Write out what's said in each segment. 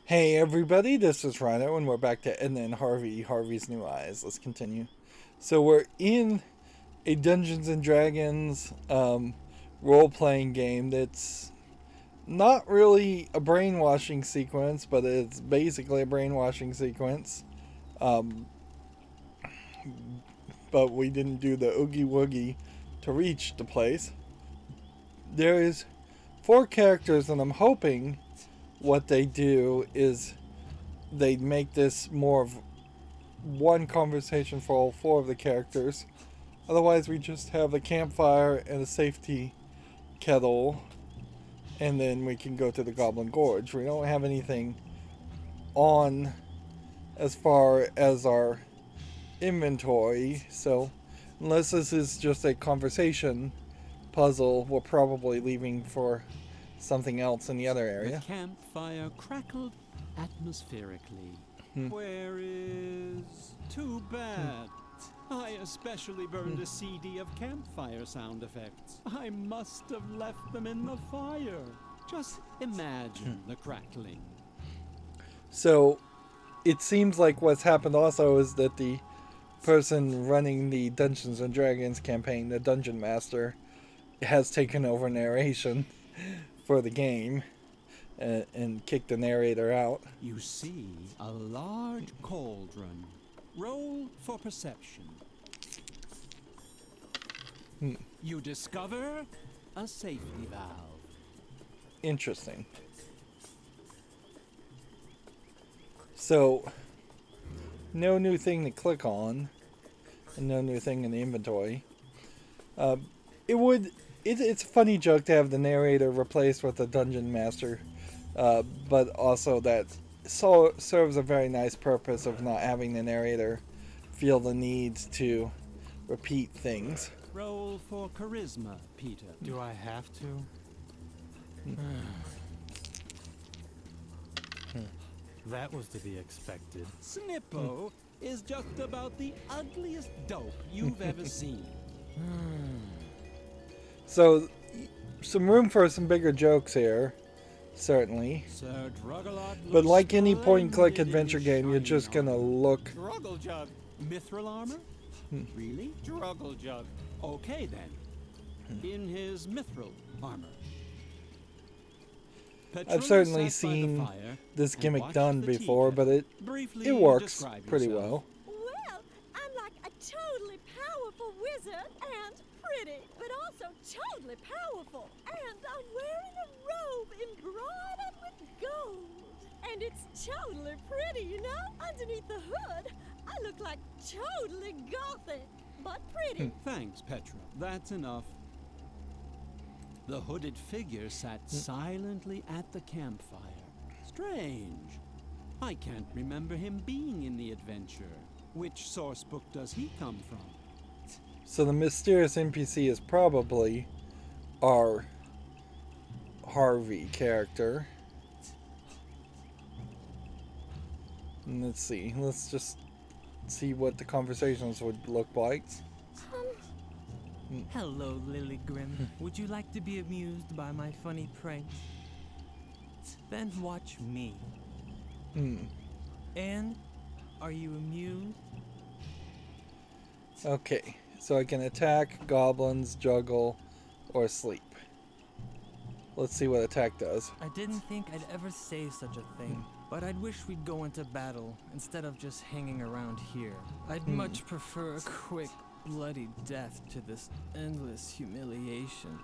Hey everybody, this is Rydo, and we're back to Edna and Harvey, Harvey's New Eyes. Let's continue. So we're in a Dungeons and Dragons role-playing game that's not really a brainwashing sequence, but it's basically a brainwashing sequence. Um, but we didn't do the oogie woogie to reach the place. There is 4 characters, and I'm hoping what they do is they make this more of one conversation for all 4 of the characters. Otherwise, we just have a campfire and a safety kettle, and then we can go to the Goblin Gorge. We don't have anything on as far as our inventory, so unless this is just a conversation puzzle, we're probably leaving for something else in the other area. The campfire crackled atmospherically. Where is... Too bad. I especially burned a CD of campfire sound effects. I must have left them in the fire. Just imagine the crackling. So, it seems like what's happened also is that the person running the Dungeons and Dragons campaign, the Dungeon Master, has taken over narration for the game and kicked the narrator out. You see a large cauldron. Roll for perception. You discover a safety valve. Interesting. So, no new thing to click on, and no new thing in the inventory. It's a funny joke to have the narrator replaced with the dungeon master, but also that serves a very nice purpose of not having the narrator feel the need to repeat things. Roll for charisma, Peter. Do I have to? That was to be expected. Snippo is just about the ugliest dope you've ever seen. So, some room for some bigger jokes here, certainly. Sir Drugalot But looks like any point-and-click splendid in adventure his game, you're shiny just gonna armor. look. Drugaljug. Mithril armor? Really? Drugaljug. Okay then. In his mithril armor. I've Petrona certainly sat by the seen fire this and gimmick watched done the before, tea but kettle. it Briefly works describe pretty yourself. well. Well, I'm like a totally powerful wizard and pretty, but also totally powerful. And I'm wearing a robe embroidered with gold. And it's totally pretty, you know? Underneath the hood, I look like totally gothic, but pretty. Thanks, Petra. That's enough. The hooded figure sat silently at the campfire. Strange. I can't remember him being in the adventure. Which source book does he come from? So the mysterious NPC is probably our Harvey character. And let's see. Let's just see what the conversations would look like. Hello, Lilli Grimm. Would you like to be amused by my funny pranks? Then watch me. And are you amused? Okay, so I can attack, goblins, juggle, or sleep. Let's see what attack does. I didn't think I'd ever say such a thing, but I'd wish we'd go into battle instead of just hanging around here. I'd much prefer a quick, bloody death to this endless humiliation.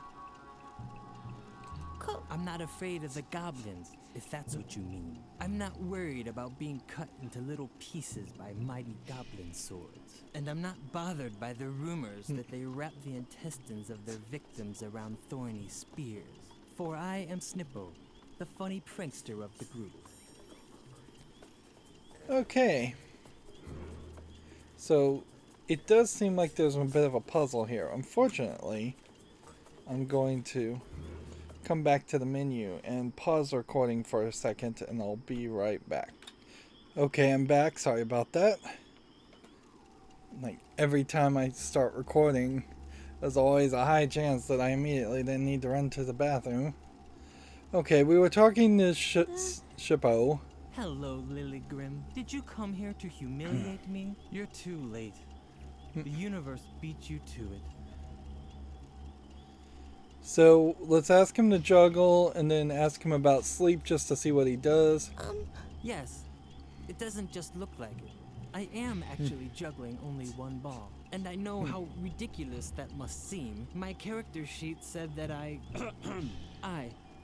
I'm not afraid of the goblins, if that's what you mean. I'm not worried about being cut into little pieces by mighty goblin swords. And I'm not bothered by the rumors that they wrap the intestines of their victims around thorny spears. For I am Snippo, the funny prankster of the group. Okay. So, it does seem like there's a bit of a puzzle here. Unfortunately, I'm going to come back to the menu and pause the recording for a second, and I'll be right back. Okay, I'm back. Sorry about that. Like, every time I start recording, there's always a high chance that I immediately then need to run to the bathroom. Okay, we were talking to Shippo. Hello, Lilli Grimm. Did you come here to humiliate me? You're too late. The universe beat you to it. So let's ask him to juggle and then ask him about sleep just to see what he does. Yes. It doesn't just look like it. I am actually juggling only one ball. And I know how ridiculous that must seem. My character sheet said that I,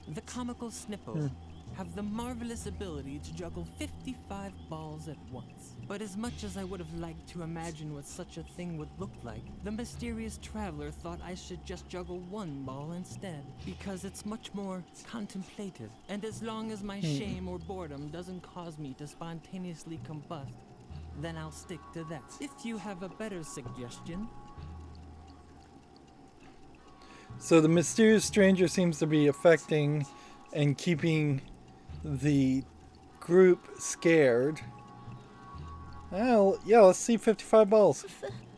the comical Snippo, have the marvelous ability to juggle 55 balls at once. But as much as I would have liked to imagine what such a thing would look like, the mysterious traveler thought I should just juggle one ball instead, because it's much more contemplative. And as long as my shame or boredom doesn't cause me to spontaneously combust, then I'll stick to that. If you have a better suggestion. So the mysterious stranger seems to be affecting and keeping the group scared. Well, yeah, let's see 55 balls.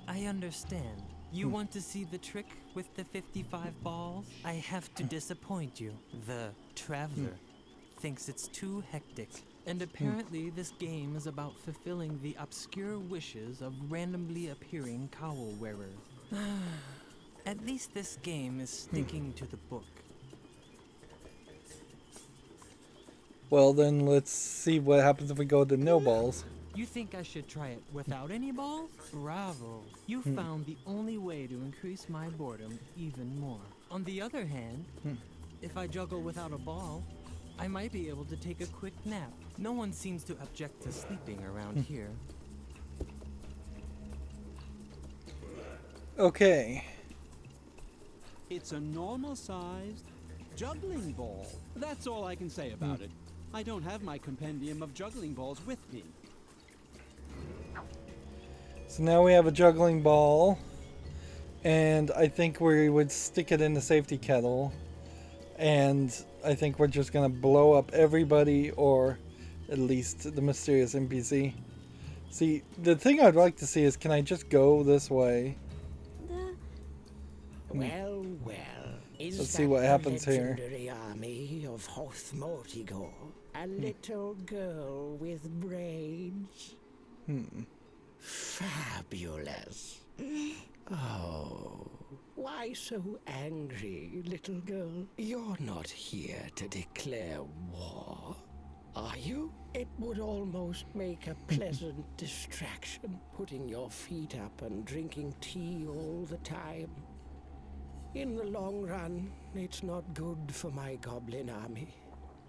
I understand. You want to see the trick with the 55 balls? I have to disappoint you. The traveler thinks it's too hectic. And apparently this game is about fulfilling the obscure wishes of randomly appearing cowl wearers. At least this game is sticking to the book. Well, then let's see what happens if we go to no balls. You think I should try it without any balls? Bravo. You found the only way to increase my boredom even more. On the other hand, if I juggle without a ball, I might be able to take a quick nap. No one seems to object to sleeping around here. Okay. It's a normal-sized juggling ball. That's all I can say about it. I don't have my compendium of juggling balls with me. So now we have a juggling ball. And I think we would stick it in the safety kettle. And I think we're just going to blow up everybody, or at least the mysterious NPC. See, the thing I'd like to see is, can I just go this way? Well, well. Is Let's see that what the happens here. legendary army of Hoth Mortigor? A little girl with braids? Fabulous. Oh, why so angry, little girl? You're not here to declare war, are you? It would almost make a pleasant distraction, putting your feet up and drinking tea all the time. In the long run, it's not good for my goblin army.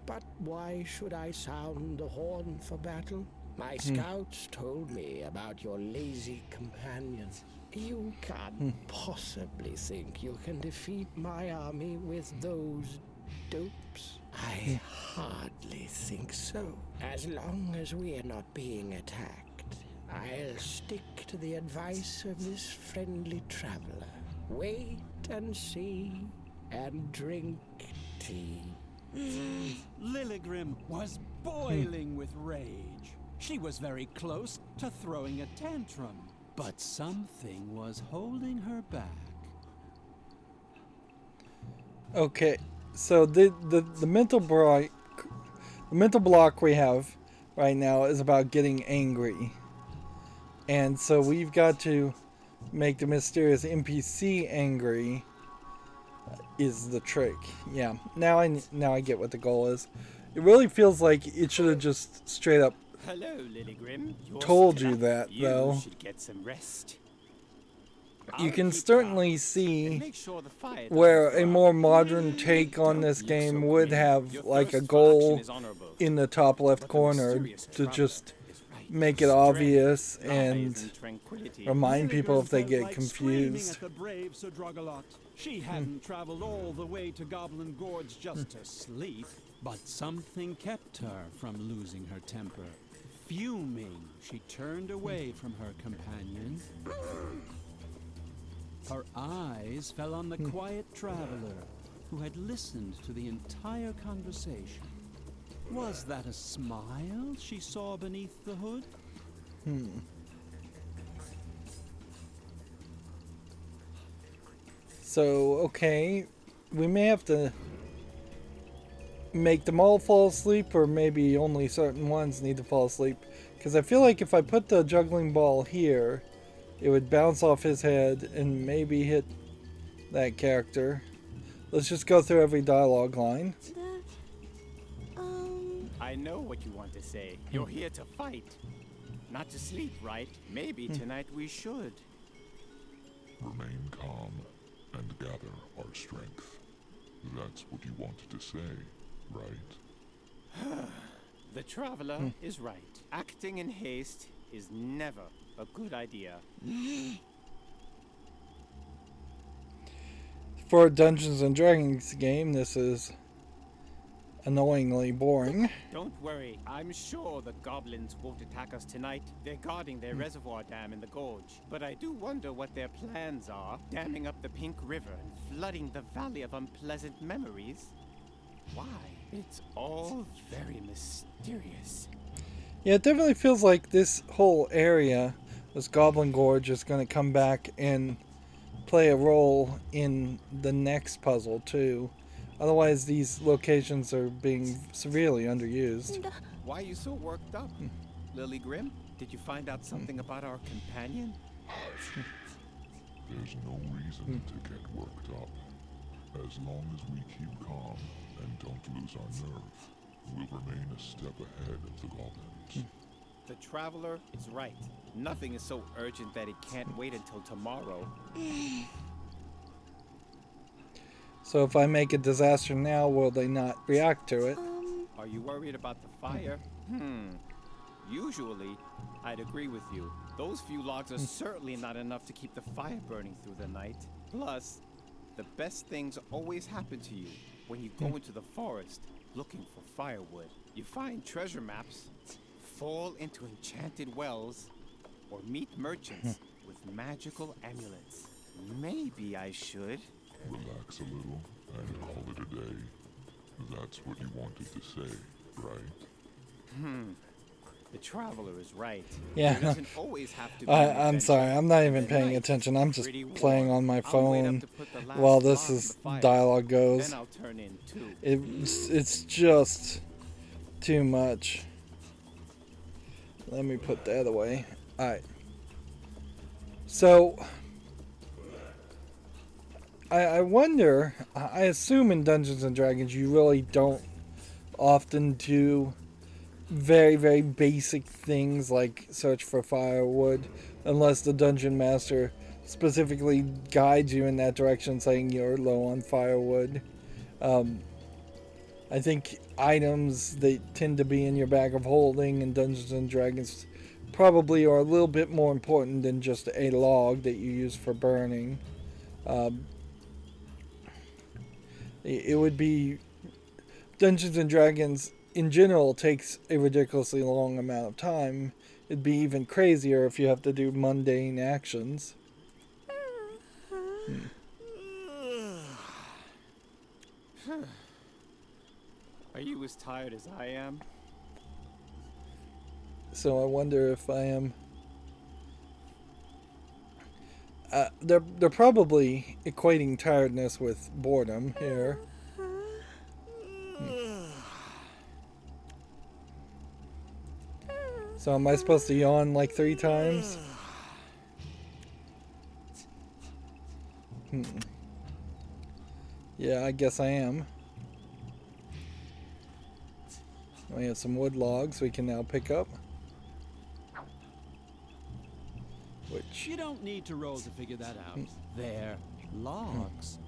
But why should I sound the horn for battle? My scouts told me about your lazy companion. You can't possibly think you can defeat my army with those dopes. I hardly think so. As long as we are not being attacked, I'll stick to the advice of this friendly traveler. Wait and see and drink tea. Lilligrim was boiling with rage. She was very close to throwing a tantrum, but something was holding her back. Okay, so the mental block we have right now is about getting angry, and so we've got to make the mysterious NPC angry. Is the trick? Yeah. Now I get what the goal is. It really feels like it should have just straight up Hello, Lilligrim. told you that, though. You should get some rest. You I'll can keep certainly guard see and make sure the fire doesn't where a burn. more modern take on this Don't look game so would grim. have Your like a thirst for goal action is honorable. in the top left But the corner mysterious to traveler just is right. make it Strength obvious lies and in tranquility. remind people if they Lilligrim get felt like screaming confused. at the brave Sir Drogalot. She hadn't traveled all the way to Goblin Gorge just to sleep, but something kept her from losing her temper. Fuming, she turned away from her companion. Her eyes fell on the quiet traveler who had listened to the entire conversation. Was that a smile she saw beneath the hood? So, okay, we may have to make them all fall asleep, or maybe only certain ones need to fall asleep. Because I feel like if I put the juggling ball here, it would bounce off his head and maybe hit that character. Let's just go through every dialogue line. I know what you want to say. You're here to fight, not to sleep, right? Maybe tonight we should. Remain calm and gather our strength. That's what you wanted to say, right? The traveler is right. Acting in haste is never a good idea. For a Dungeons and Dragons game, this is annoyingly boring. Don't worry, I'm sure the goblins won't attack us tonight. They're guarding their reservoir dam in the gorge. But I do wonder what their plans are, damming up the Pink River and flooding the Valley of Unpleasant Memories. Why? It's all very mysterious. Yeah, it definitely feels like this whole area, this Goblin Gorge, is going to come back and play a role in the next puzzle, too. Otherwise, these locations are being severely underused. Why are you so worked up? Lilli Grimm, did you find out something about our companion? There's no reason to get worked up. As long as we keep calm and don't lose our nerve, we'll remain a step ahead of the goblins. The traveler is right. Nothing is so urgent that it can't wait until tomorrow. So if I make a disaster now, will they not react to it? Are you worried about the fire? Usually, I'd agree with you. Those few logs are certainly not enough to keep the fire burning through the night. Plus, the best things always happen to you when you go into the forest looking for firewood. You find treasure maps, fall into enchanted wells, or meet merchants with magical amulets. Maybe I should. Relax a little and call it a day. That's what you wanted to say, right? The traveler is right. Yeah. There doesn't always have to be I'm sorry, I'm not even paying attention. I'm just playing on my phone while this is dialogue goes. Then I'll turn in too. It's just too much. Let me put that away. Alright. So I wonder, I assume in Dungeons and Dragons you really don't often do very, very basic things like search for firewood unless the dungeon master specifically guides you in that direction saying you're low on firewood. I think items that tend to be in your bag of holding in Dungeons and Dragons probably are a little bit more important than just a log that you use for burning. It would be Dungeons and Dragons in general takes a ridiculously long amount of time. It'd be even crazier if you have to do mundane actions. Are you as tired as I am? So I wonder if I am. They're probably equating tiredness with boredom here. So am I supposed to yawn like 3 times? Yeah, I guess I am. We have some wood logs we can now pick up. Which You don't need to roll to figure that out. They're logs.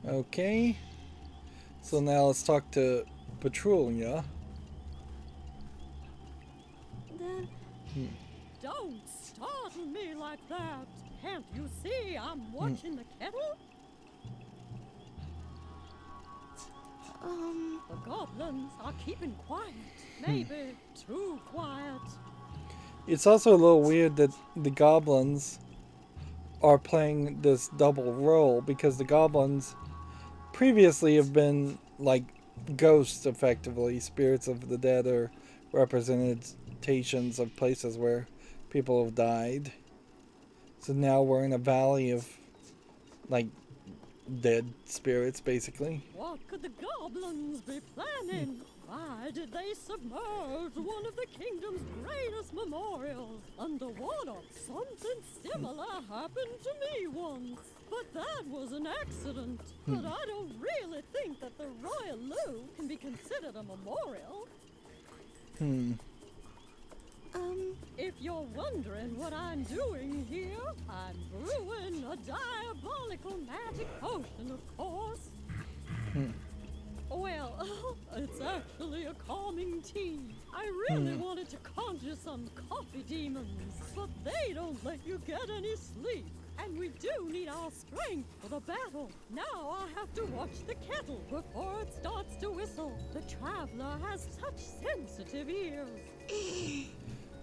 okay. So now let's talk to Petrulia. Don't startle me like that. Can't you see I'm watching the kettle? The goblins are keeping quiet. Maybe too quiet. It's also a little weird that the goblins are playing this double role because the goblins previously have been like ghosts, effectively, spirits of the dead, or representations of places where people have died. So now we're in a valley of like dead spirits, basically. What could the goblins be planning? Why did they submerge one of the kingdom's greatest memorials underwater? Something similar happened to me once, but that was an accident. But I don't really think that the Royal Loo can be considered a memorial. If you're wondering what I'm doing here, I'm brewing a diabolical magic potion, of course. Well, it's actually a calming tea. I really wanted to conjure some coffee demons, but they don't let you get any sleep. And we do need our strength for the battle. Now I have to watch the kettle before it starts to whistle. The traveler has such sensitive ears.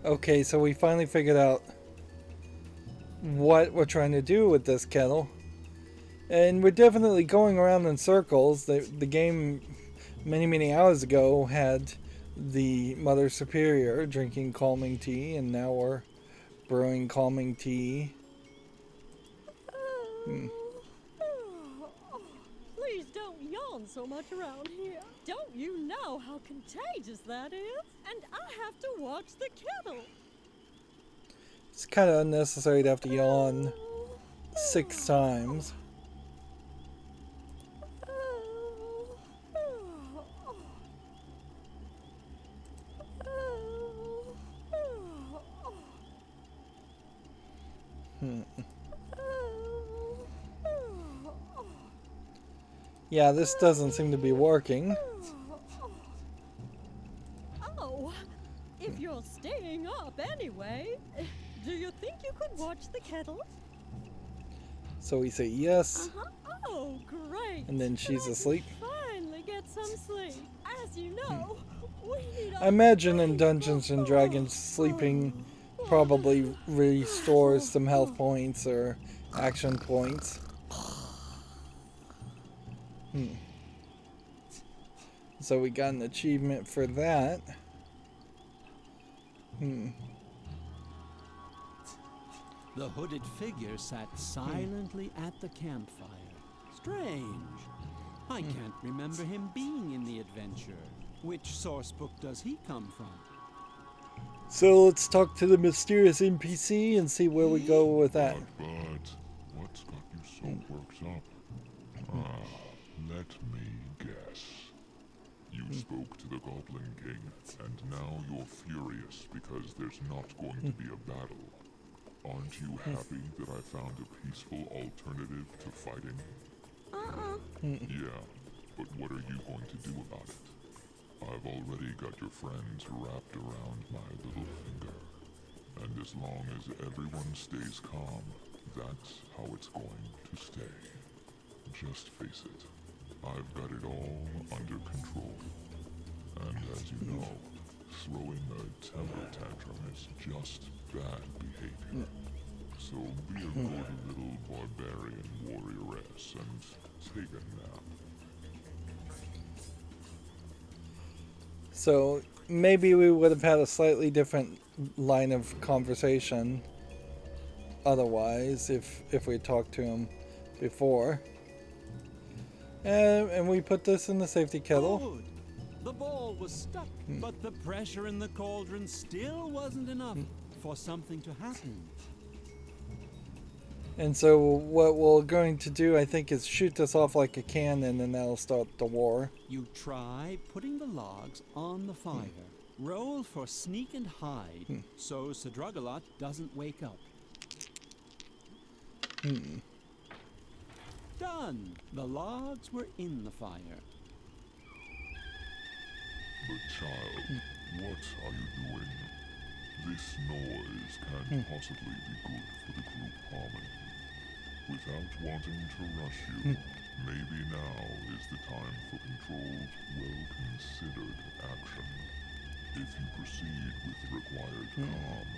Okay, so we finally figured out what we're trying to do with this kettle. And we're definitely going around in circles. The game many hours ago had the Mother Superior drinking calming tea, and now we're brewing calming tea. Please don't yawn so much around here. Don't you know how contagious that is? And I have to watch the kettle. It's kind of unnecessary to have to yawn 6 times. Yeah, this doesn't seem to be working. Oh, if you're staying up anyway, do you think you could watch the kettle? So we say yes, Oh, great. and then she's asleep. Finally get some sleep. As you know, we need I imagine in Dungeons and Dragons, sleeping probably restores some health points or action points. So we got an achievement for that. The hooded figure sat silently at the campfire. Strange. I can't remember him being in the adventure. Which source book does he come from? So let's talk to the mysterious NPC and see where we go with that. But what's got you so worked up? Let me guess. You spoke to the Goblin King, and now you're furious because there's not going to be a battle. Aren't you happy that I found a peaceful alternative to fighting? Yeah, but what are you going to do about it? I've already got your friends wrapped around my little finger. And as long as everyone stays calm, that's how it's going to stay. Just face it, I've got it all under control. And as you know, throwing a temper tantrum is just bad behavior. So be a good little barbarian warrioress and take a nap. So maybe we would have had a slightly different line of conversation otherwise if we talked to him before. And we put this in the safety kettle. Good. The ball was stuck, but the pressure in the cauldron still wasn't enough for something to happen. And so what we're going to do, I think, is shoot this off like a cannon, and that'll start the war. You try putting the logs on the fire. Roll for sneak and hide, so Sadrugalot doesn't wake up. Done! The logs were in the fire. But child, what are you doing? This noise can't possibly be good for the group harmony. Without wanting to rush you, maybe now is the time for controlled, well-considered action. If you proceed with the required calm,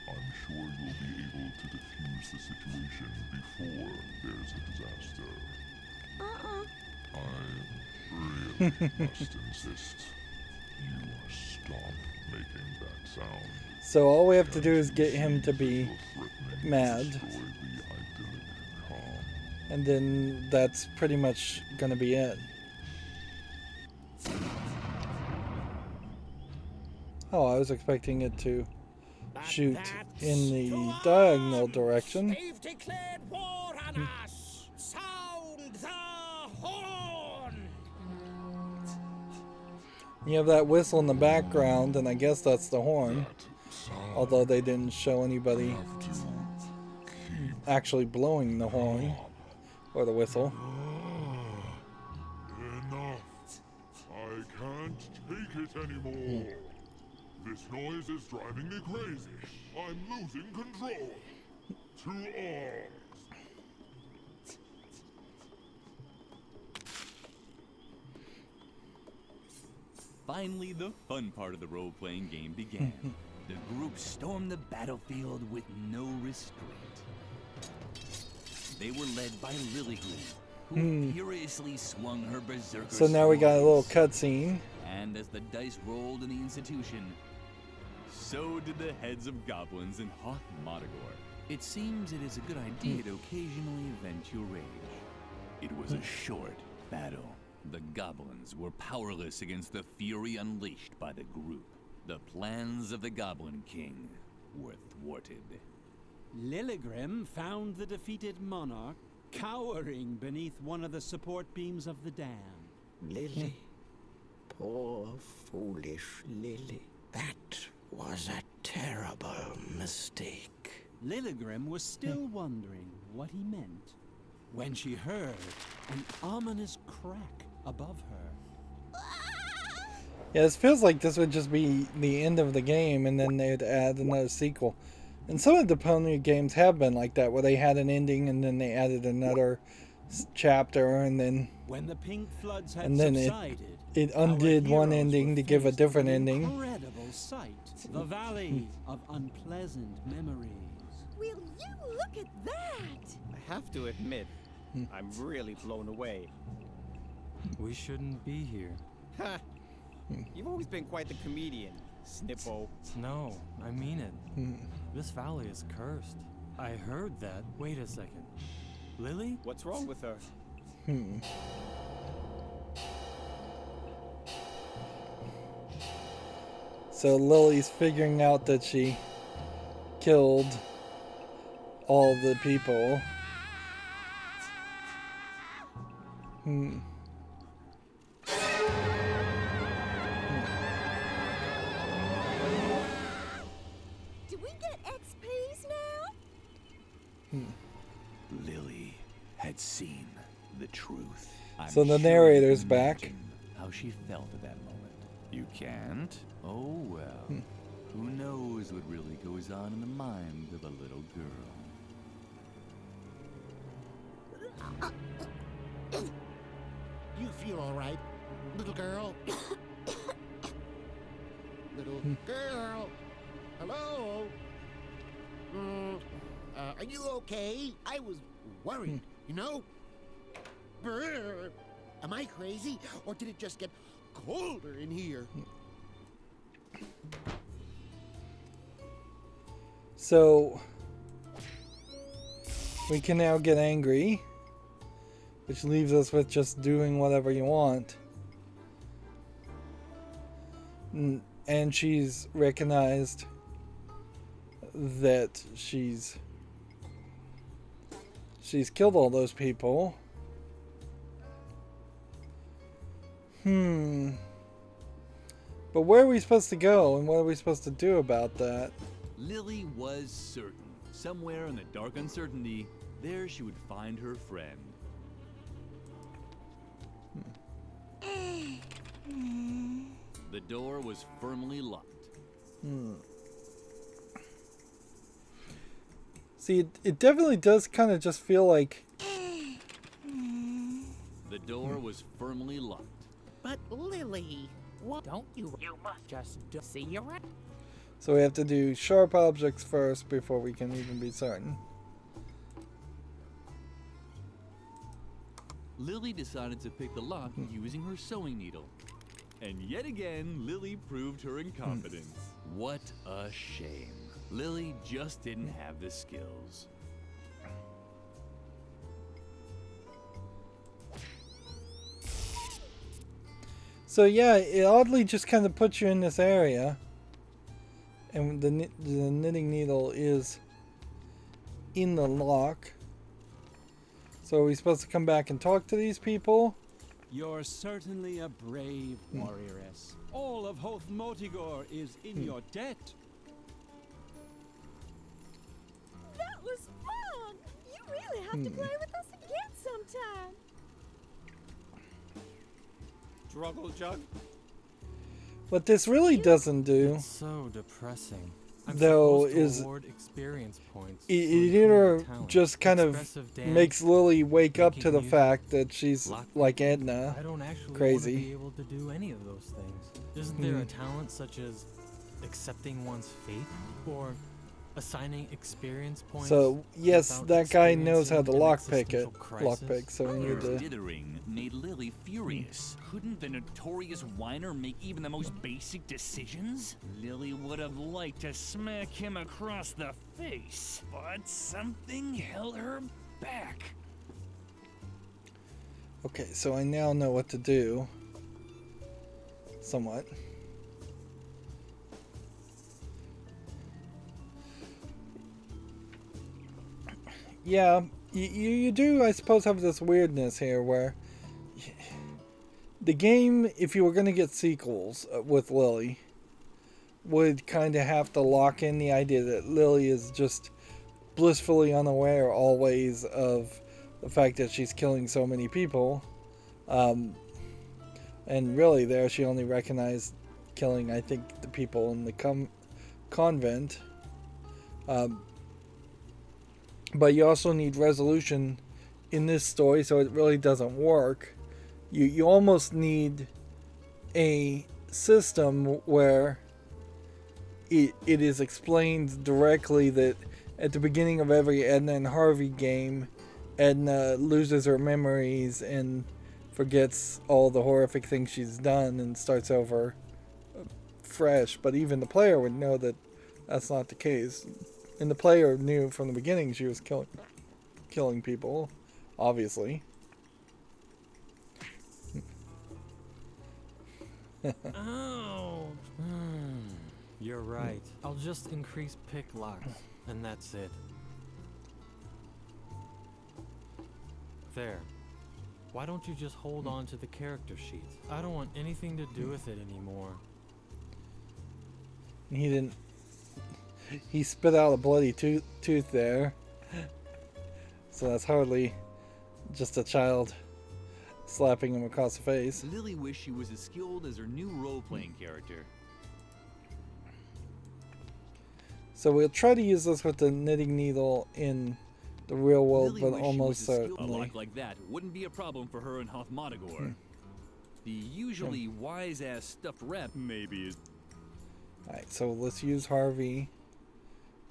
I'm sure you'll be able to defuse the situation before there's a disaster. I really must insist you stop making that sound. So all we have to do is get him to be mad. Destroy the idyllic calm. And then that's pretty much gonna be it. Oh, I was expecting it to shoot in the diagonal direction. They've declared war on us! Sound the horn! You have that whistle in the background, and I guess that's the horn. Although they didn't show anybody actually blowing the horn or the whistle. Enough. I can't take it anymore. This noise is driving me crazy. I'm losing control. To arms. Finally, the fun part of the role-playing game began. The group stormed the battlefield with no restraint. They were led by Lilli, who furiously swung her berserker So now we got a little swords. cutscene. And as the dice rolled in the institution, so did the heads of goblins in Hoth Modagor. It seems it is a good idea to occasionally vent your rage. It was a short battle. The goblins were powerless against the fury unleashed by the group. The plans of the Goblin King were thwarted. Lilligrim found the defeated monarch cowering beneath one of the support beams of the dam. Lilli. Poor, foolish Lilli. That was a terrible mistake. Lilligrim was still wondering what he meant when she heard an ominous crack above her. Yeah, this feels like this would just be the end of the game, and then they'd add another sequel. And some of the Pony games have been like that, where they had an ending and then they added another chapter, and then When the pink floods had And then subsided, it our undid one heroes ending were to give a faced different with an ending. Incredible sight, the valley of unpleasant memories. Will you look at that? I have to admit, I'm really blown away. We shouldn't be here. Ha! You've always been quite the comedian, Snippo. No, I mean it. This valley is cursed. I heard that. Wait a second. Lilli? What's wrong with her? So Lily's figuring out that she killed all the people. Do we get XPs now? Lilli had seen the truth. So the sure narrator's you can back. imagine how she felt at that moment. You can't? Oh well. Who knows what really goes on in the mind of a little girl? You feel all right, little girl? Little girl? Hello? Are you okay? I was worried, you know? Brr. Am I crazy, or did it just get colder in here? So we can now get angry, which leaves us with just doing whatever you want. And she's recognized that she's killed all those people. But where are we supposed to go, and what are we supposed to do about that? Lilli was certain. Somewhere in the dark uncertainty, there she would find her friend. The door was firmly locked. See, it definitely does kind of just feel like... The door was firmly locked. But Lilli, what don't you? You must just see your. So we have to do sharp objects first before we can even be certain. Lilli decided to pick the lock using her sewing needle. And yet again, Lilli proved her incompetence. What a shame. Lilli just didn't have the skills. So yeah, it oddly just kind of puts you in this area. And the knitting needle is in the lock. So are we supposed to come back and talk to these people? You're certainly a brave warrioress. All of Hoth Motigor is in your debt. That was fun! You really have to play with us again sometime. Druggle Jug? What this really doesn't do, It's so depressing. I'm though, supposed to is award experience points it for either improved talent, just kind of expressive dance, makes Lilli wake up to making the music, fact that she's lock like picking. Edna. I don't actually Crazy. want to be able to do any of those things. Isn't there a talent such as accepting one's fate or assigning experience points? So yes, without that guy knows how to experiencing an lockpick it. existential crisis? Lockpick, so we need Her to. dithering made Lilli furious. Couldn't the notorious whiner make even the most basic decisions? Lilli would have liked to smack him across the face, but something held her back. Okay, so I now know what to do. Somewhat. Yeah, you do, I suppose, have this weirdness here where the game, if you were going to get sequels with Lilli, would kind of have to lock in the idea that Lilli is just blissfully unaware always of the fact that she's killing so many people. And really there she only recognized killing, I think, the people in the convent. But you also need resolution in this story, so it really doesn't work. You almost need a system where it is explained directly that at the beginning of every Edna and Harvey game, Edna loses her memories and forgets all the horrific things she's done and starts over fresh. But even the player would know that that's not the case. And the player knew from the beginning she was killing people, obviously. Oh. You're right. I'll just increase pick locks, and that's it. There. Why don't you just hold on to the character sheet? I don't want anything to do with it anymore. He didn't. He spit out a bloody tooth there. So that's hardly just a child slapping him across the face. Lilli wished she was as skilled as her new role-playing character. So we'll try to use this with the knitting needle in the real world, Lilli but wished she almost was as skilled- certainly. A lock like that wouldn't be a problem for her and Hoth Motigor. The usually wise-ass stuffed rep maybe is... Alright, so let's use Harvey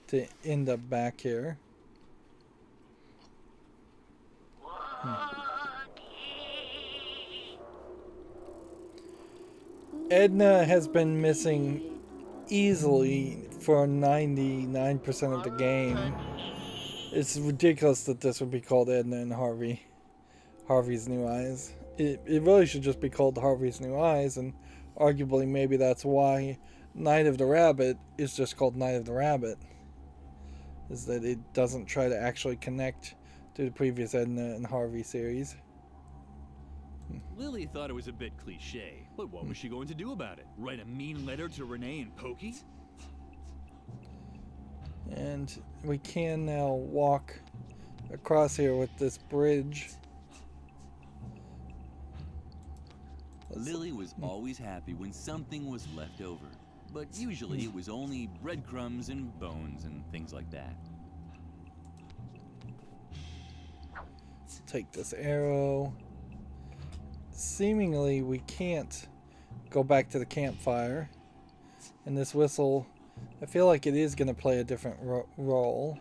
to end up back here. Edna has been missing easily for 99% of the game. It's ridiculous that this would be called Edna and Harvey. Harvey's New Eyes. It really should just be called Harvey's New Eyes, and arguably maybe that's why Night of the Rabbit is just called Night of the Rabbit. Is that it doesn't try to actually connect to the previous Edna and Harvey series. Lilli thought it was a bit cliche, but what was she going to do about it? Write a mean letter to Renee and Pokey? And we can now walk across here with this bridge. Lilli was always happy when something was left over, but usually it was only breadcrumbs and bones and things like that. Take this arrow. Seemingly we can't go back to the campfire. And this whistle, I feel like it is going to play a different role.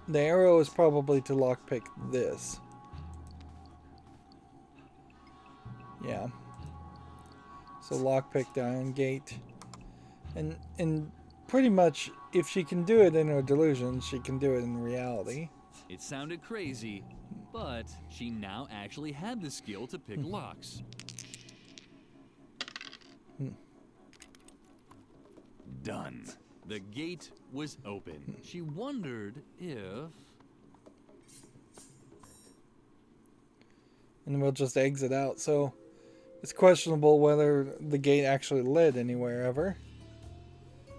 The arrow is probably to lockpick this. Yeah. So lockpick the iron gate. And pretty much, if she can do it in her delusion, she can do it in reality. It sounded crazy, but she now actually had the skill to pick locks. Done. The gate was open. She wondered if... And we'll just exit out. So it's questionable whether the gate actually led anywhere ever.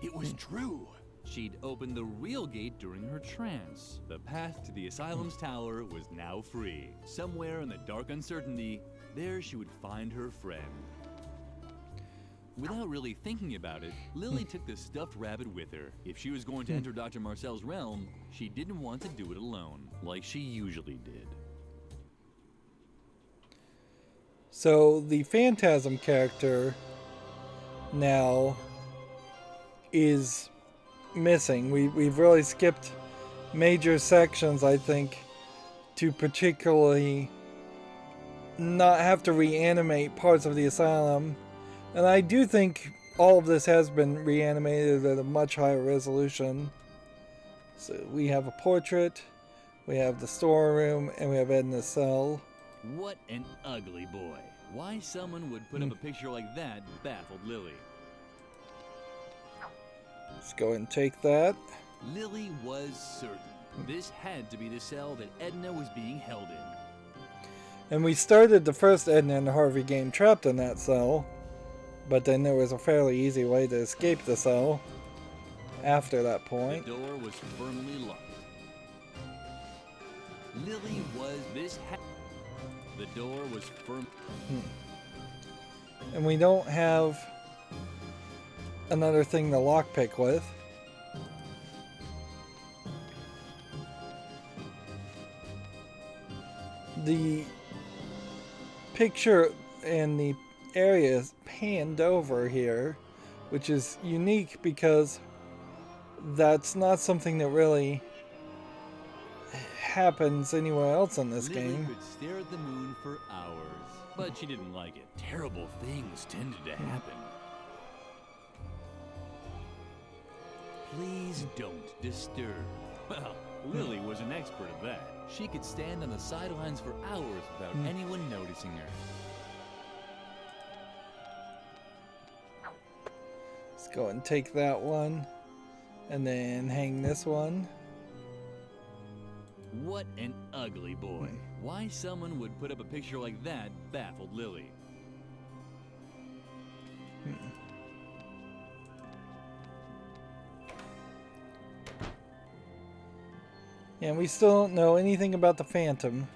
It was true. She'd opened the real gate during her trance. The path to the asylum's tower was now free. Somewhere in the dark uncertainty, there she would find her friend. Without really thinking about it, Lilli took the stuffed rabbit with her. If she was going to enter Dr. Marcel's realm, she didn't want to do it alone, like she usually did. So the Phantasm character now is missing. We've really skipped major sections, I think, to particularly not have to reanimate parts of the asylum. And I do think all of this has been reanimated at a much higher resolution. So we have a portrait, we have the storeroom, and we have Edna's cell. What an ugly boy. Why someone would put up a picture like that baffled Lilli. Let's go ahead and take that. Lilli was certain. This had to be the cell that Edna was being held in. And we started the first Edna and Harvey game trapped in that cell. But then there was a fairly easy way to escape the cell after that point. The door was firmly locked. Lilli was the door was firm. And we don't have another thing to lockpick with. The picture and the area is panned over here, which is unique because that's not something that really happens anywhere else in this game. Lilli could stare at the moon for hours, but she didn't like it. Terrible things tended to happen. Please don't disturb. Well, Lilli was an expert at that. She could stand on the sidelines for hours without anyone noticing her. Let's go and take that one, and then hang this one. What an ugly boy. Why someone would put up a picture like that baffled Lilli. Yeah, we still don't know anything about the Phantom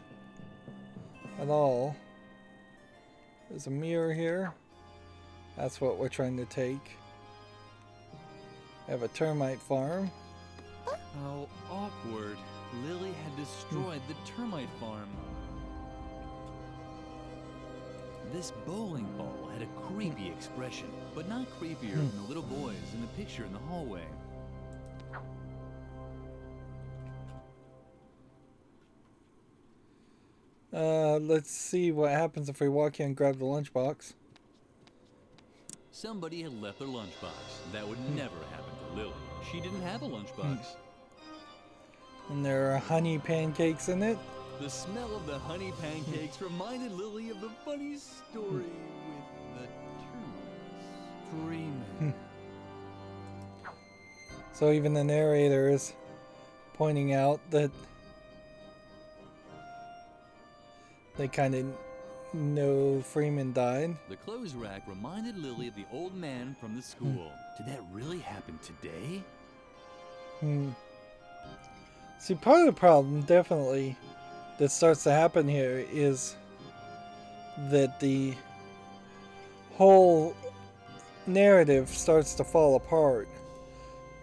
at all. There's a mirror here. That's what we're trying to take. We have a termite farm. How awkward. Lilli had destroyed the termite farm. This bowling ball had a creepy expression, but not creepier than the little boys in the picture in the hallway. Let's see what happens if we walk in and grab the lunchbox. Somebody had left their lunchbox. That would never happen to Lilli. She didn't have a lunchbox. And there are honey pancakes in it. The smell of the honey pancakes reminded Lilli of the funny story with the termites dreaming. So even the narrator is pointing out that they kind of know Freeman died. The clothes rack reminded Lilli of the old man from the school. Did that really happen today? See, part of the problem, definitely, that starts to happen here is that the whole narrative starts to fall apart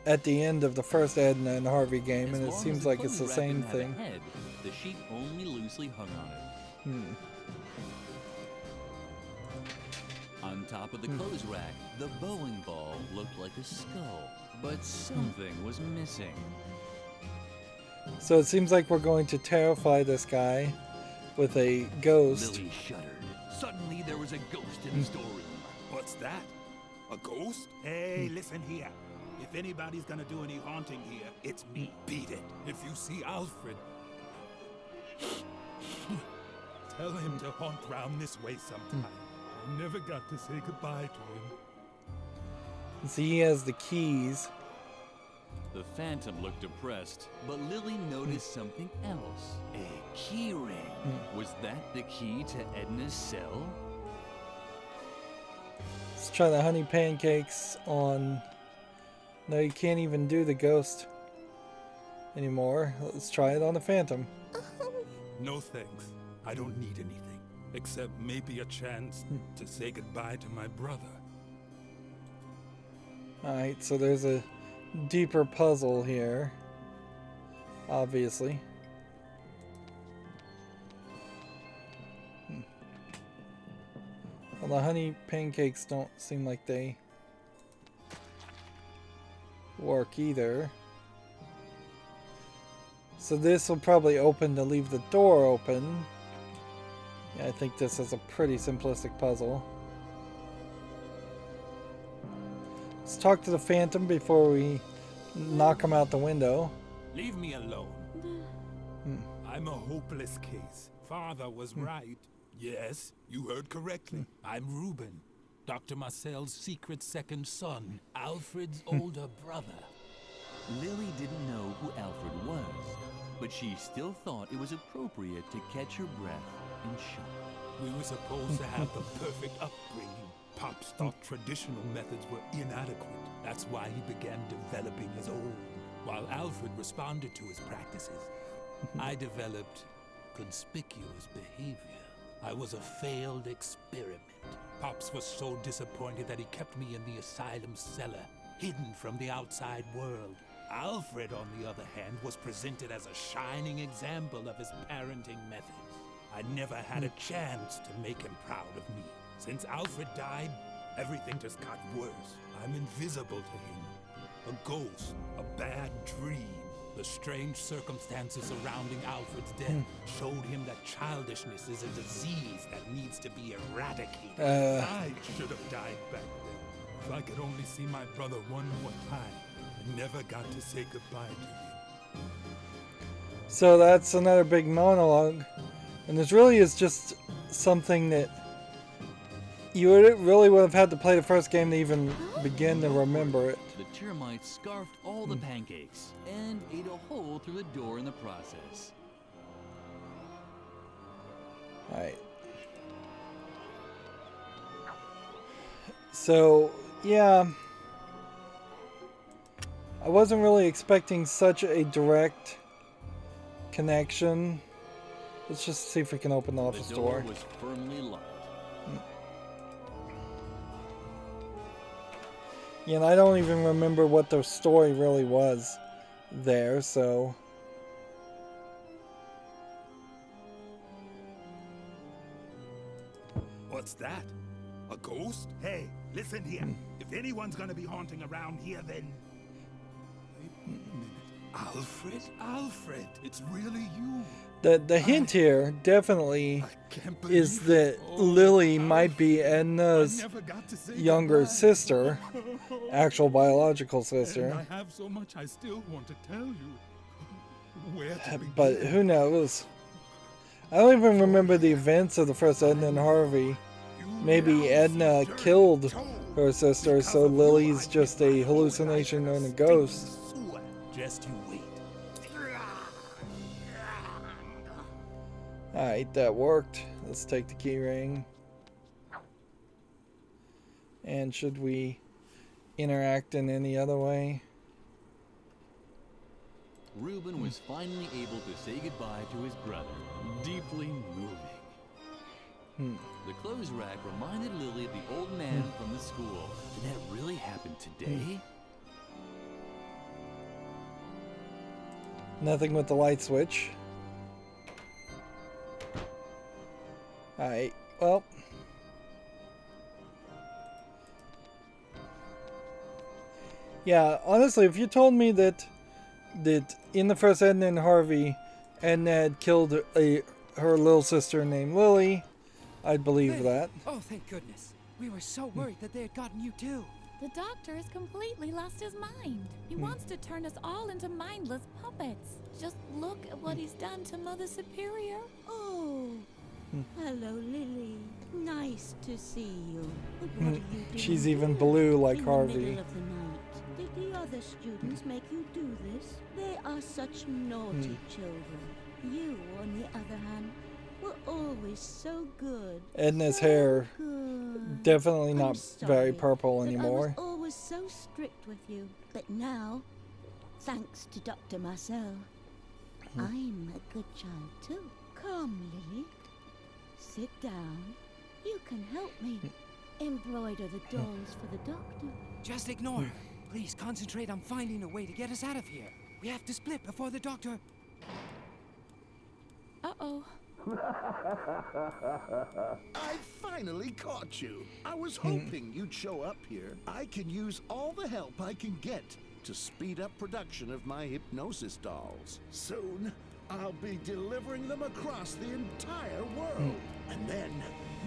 at the end of the first Edna and Harvey game, and it seems like it's the same thing. The sheet only loosely hung on it. On top of the clothes rack, the bowling ball looked like a skull, but something was missing. So it seems like we're going to terrify this guy with a ghost. Lilli shuddered. Suddenly there was a ghost in the storeroom. What's that? A ghost? Hey, listen here. If anybody's gonna do any haunting here, it's me. Beat it. If you see Alfred... Tell him to haunt round this way sometime. I never got to say goodbye to him. See, he has the keys. The Phantom looked depressed, but Lilli noticed something else. A key ring. Was that the key to Edna's cell? Let's try the honey pancakes on... No, you can't even do the ghost anymore. Let's try it on the Phantom. No thanks. I don't need anything. Except maybe a chance to say goodbye to my brother. Alright, so there's a deeper puzzle here. Obviously. Well, the honey pancakes don't seem like they work either. So this will probably open to leave the door open. Yeah, I think this is a pretty simplistic puzzle. Let's talk to the Phantom before we knock him out the window. Leave me alone. I'm a hopeless case. Father was right. Yes, you heard correctly. I'm Reuben, Dr. Marcel's secret second son, Alfred's older brother. Lilli didn't know who Alfred was, but she still thought it was appropriate to catch her breath in shock. We were supposed to have the perfect upbringing. Pops thought traditional methods were inadequate. That's why he began developing his own, while Alfred responded to his practices. I developed conspicuous behavior. I was a failed experiment. Pops was so disappointed that he kept me in the asylum cellar, hidden from the outside world. Alfred, on the other hand, was presented as a shining example of his parenting methods. I never had a chance to make him proud of me. Since Alfred died, everything just got worse. I'm invisible to him. A ghost, a bad dream. The strange circumstances surrounding Alfred's death showed him that childishness is a disease that needs to be eradicated. I should have died back then. If I could only see my brother one more time. I never got to say goodbye to him. So that's another big monologue. And this really is just something that you really would have had to play the first game to even begin to remember it. The termites scarfed all the pancakes and ate a hole through the door in the process. Alright. So, yeah. I wasn't really expecting such a direct connection. Let's just see if we can open the office door. The door was firmly locked. Yeah, and I don't even remember what the story really was there, so... What's that? A ghost? Hey, listen here. If anyone's gonna be haunting around here, then... Wait a minute. Alfred? Alfred, it's really you. The hint here definitely is that Lilli might be Edna's younger sister, actual biological sister. I have so much I still want to tell you. Where to begin? But who knows? I don't even remember the events of the first Edna and Harvey. Maybe Edna killed her sister, so Lilli's just a hallucination and a ghost. Just you wait. Alright, that worked. Let's take the key ring. And should we interact in any other way? Reuben was finally able to say goodbye to his brother. Deeply moving. The clothes rack reminded Lilli of the old man from the school. Did that really happen today? Nothing with the light switch. Alright, well. Yeah, honestly, if you told me that in the first Edna and Harvey, Edna had killed her little sister named Lilli, I'd believe that. Oh, thank goodness. We were so worried that they had gotten you too. The doctor has completely lost his mind. He wants to turn us all into mindless puppets. Just look at what he's done to Mother Superior. Oh, Hello, Lilli. Nice to see you. What are you doing She's even blue like in Harvey. the middle of the night? Did the other students make you do this? They are such naughty children. You, on the other hand, were always so good. Edna's So hair good. definitely I'm not sorry very purple that anymore. I was always so strict with you. But now, thanks to Dr. Marcel, I'm a good child too. Come, Lilli. Sit down. You can help me embroider the dolls for the doctor. Just ignore her. Please concentrate on finding a way to get us out of here. We have to split before the doctor... Uh-oh. I finally caught you. I was hoping you'd show up here. I can use all the help I can get to speed up production of my hypnosis dolls. Soon, I'll be delivering them across the entire world. And then,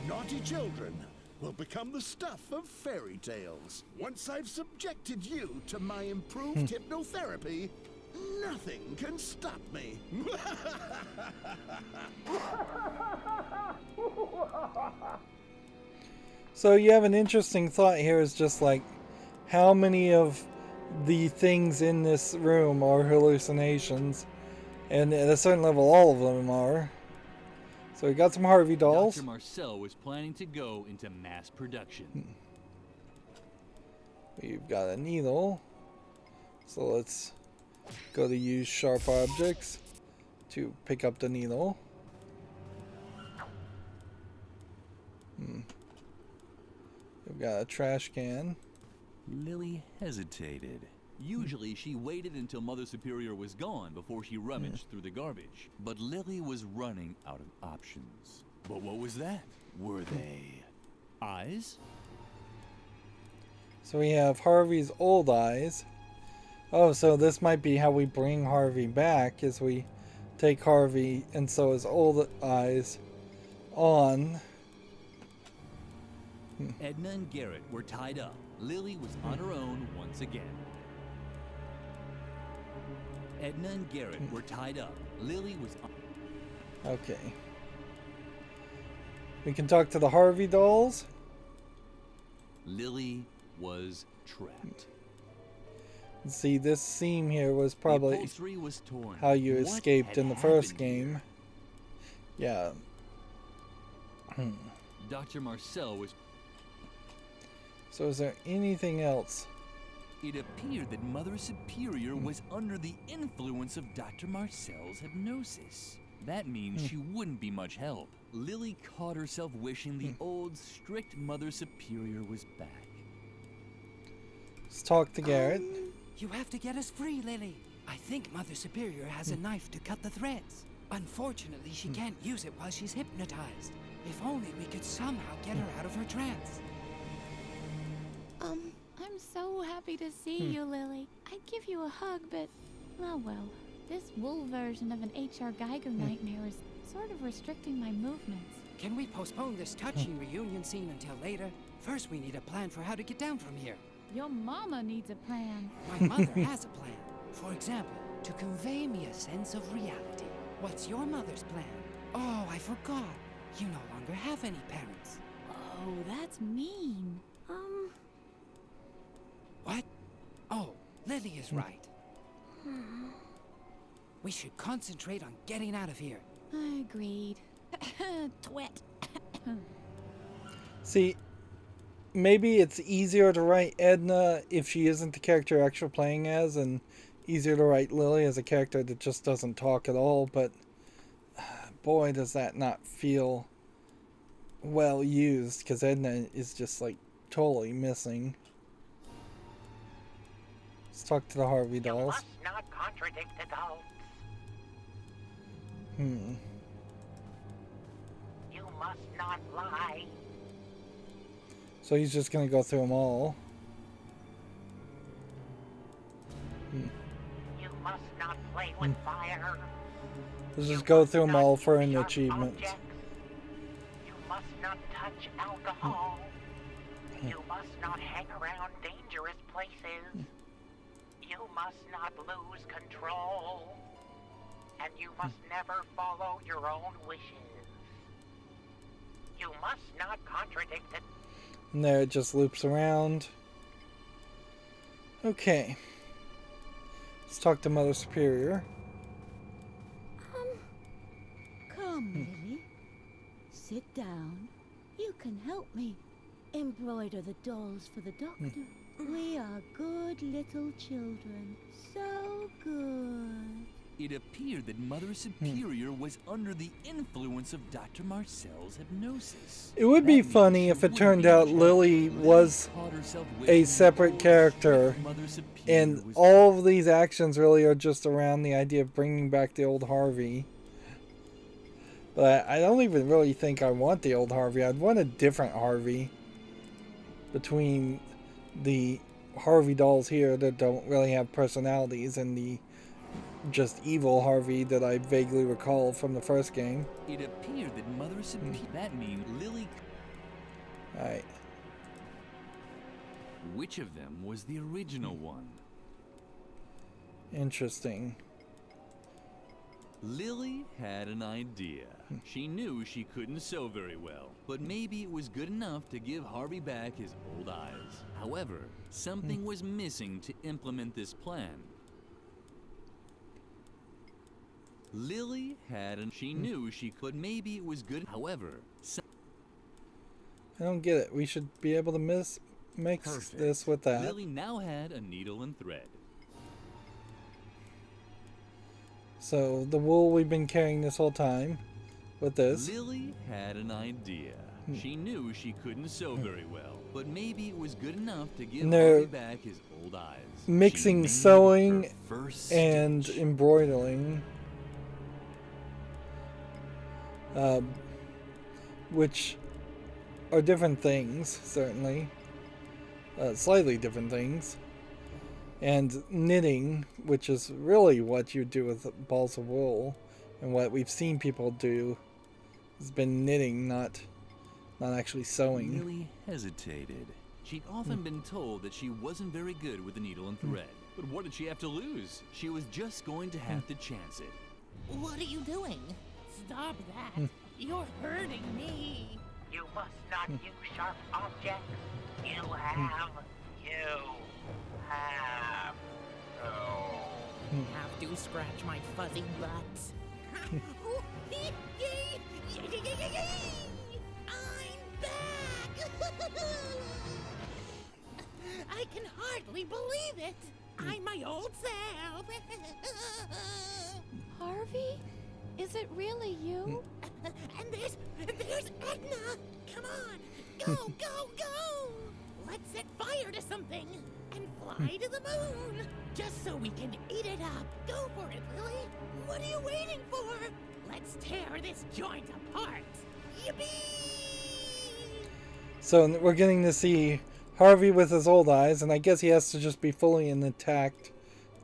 naughty children will become the stuff of fairy tales. Once I've subjected you to my improved hypnotherapy, nothing can stop me. So you have an interesting thought here, is just like, how many of the things in this room are hallucinations? And at a certain level, all of them are. So we got some Harvey dolls. Dr. Marcel was planning to go into mass production. We've got a needle. So let's go to use sharp objects to pick up the needle. We've got a trash can. Lilli hesitated. Usually she waited until Mother Superior was gone before she rummaged through the garbage. But Lilli was running out of options. But what was that? Were they eyes? So we have Harvey's old eyes. Oh, so this might be how we bring Harvey back, is we take Harvey and sew his old eyes on. Edna and Garrett were tied up. Lilli was on her own once again. Edna and Garrett were tied up. Lilli was on... Okay. We can talk to the Harvey dolls. Lilli was trapped. See, this seam here was probably upholstery was torn. how you What escaped had in the first happened game. Yeah. Dr. Marcel was... So is there anything else? It appeared that Mother Superior was under the influence of Dr. Marcel's hypnosis. That means she wouldn't be much help. Lilli caught herself wishing the old, strict Mother Superior was back. Let's talk to Garrett. You have to get us free, Lilli. I think Mother Superior has a knife to cut the threads. Unfortunately, she can't use it while she's hypnotized. If only we could somehow get her out of her trance. I'm so happy to see you, Lilli. I'd give you a hug, but, oh well. This wool version of an H.R. Geiger nightmare is sort of restricting my movements. Can we postpone this touching reunion scene until later? First, we need a plan for how to get down from here. Your mama needs a plan. My mother has a plan. For example, to convey me a sense of reality. What's your mother's plan? Oh, I forgot. You no longer have any parents. Oh, that's mean. What? Oh, Lilli is right. We should concentrate on getting out of here. I agreed. Twit. See, maybe it's easier to write Edna if she isn't the character you're actually playing as, and easier to write Lilli as a character that just doesn't talk at all, but boy, does that not feel well used, because Edna is just like totally missing. Let's talk to the Harvey dolls. You must not contradict adults. You must not lie. So he's just gonna go through them all. You must not play with fire. Let's just go through them all for an achievement. Objects. You must not touch alcohol. You must not hang around dangerous places. You must not lose control. And you must never follow your own wishes. You must not contradict it. And there it just loops around. Okay. Let's talk to Mother Superior. Come, Lilli. Sit down. You can help me embroider the dolls for the doctor. We are good little children. So good. It appeared that Mother Superior was under the influence of Dr. Marcel's hypnosis. It would be funny if it turned out Lilli was a separate character, and all of these actions really are just around the idea of bringing back the old Harvey. But I don't even really think I want the old Harvey. I'd want a different Harvey between the Harvey dolls here that don't really have personalities and the just evil Harvey that I vaguely recall from the first game. It appeared that Mother Superior... That means Lilli... Alright. Which of them was the original one? Interesting. Lilli had an idea. She knew she couldn't sew very well, but maybe it was good enough to give Harvey back his old eyes. However, something was missing to implement this plan. Lilli had and she knew she could. Maybe it was good. However, I don't get it. We should be able to mix this with that. Lilli now had a needle and thread. So the wool we've been carrying this whole time with this. Lilli had an idea. She knew she couldn't sew very well, but maybe it was good enough to give Harvey back his old eyes. Mixing sewing and embroidering. Which are different things, certainly. Slightly different things. And knitting, which is really what you do with balls of wool, and what we've seen people do, has been knitting, not actually sewing. Lilli hesitated. She'd often been told that she wasn't very good with the needle and thread. But what did she have to lose? She was just going to have to chance it. What are you doing? Stop that. You're hurting me. You must not use sharp objects. You have Have to scratch my fuzzy butt. I'm back! I can hardly believe it. I'm my old self. Harvey? Is it really you? And there's Edna. Come on, go, go, go! Let's set fire to something and fly to the moon, just so we can eat it up. Go for it, Lilli. What are you waiting for? Let's tear this joint apart. Yippee! So we're getting to see Harvey with his old eyes, and I guess he has to just be fully intact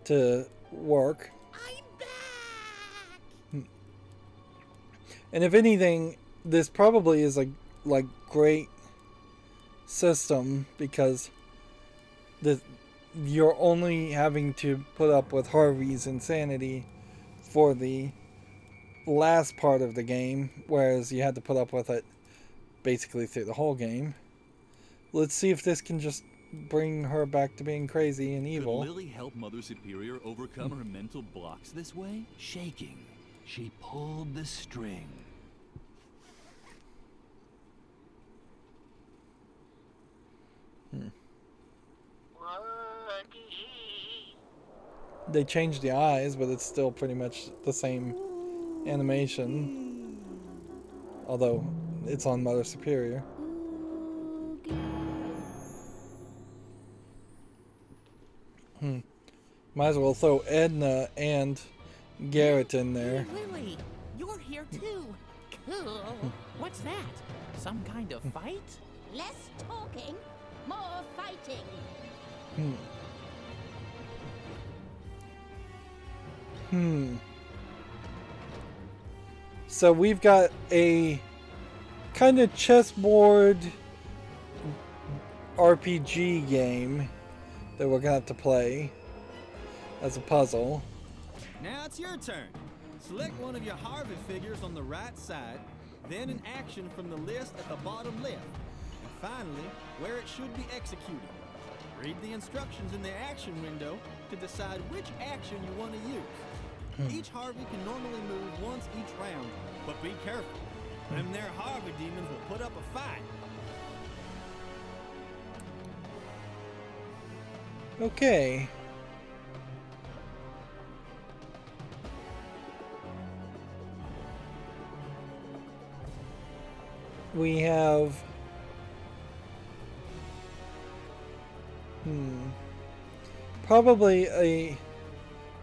to work. I'm back! And if anything, this probably is a great system, because you're only having to put up with Harvey's insanity for the last part of the game, whereas you had to put up with it basically through the whole game. Let's see if this can just bring her back to being crazy and evil. Could Lilli help Mother Superior overcome her mental blocks this way? Shaking, she pulled the string. They changed the eyes, but it's still pretty much the same animation. Although it's on Mother Superior. Might as well throw Edna and Garrett in there. Lilli, you're here too. Cool. What's that? Some kind of fight? Less talking, more fighting. So we've got a kind of chessboard RPG game that we're gonna have to play as a puzzle. Now it's your turn. Select one of your Harvey figures on the right side, then an action from the list at the bottom left, and finally, where it should be executed. Read the instructions in the action window to decide which action you want to use. Each Harvey can normally move once each round, but be careful. Them there Harvey demons will put up a fight. Okay. We have probably a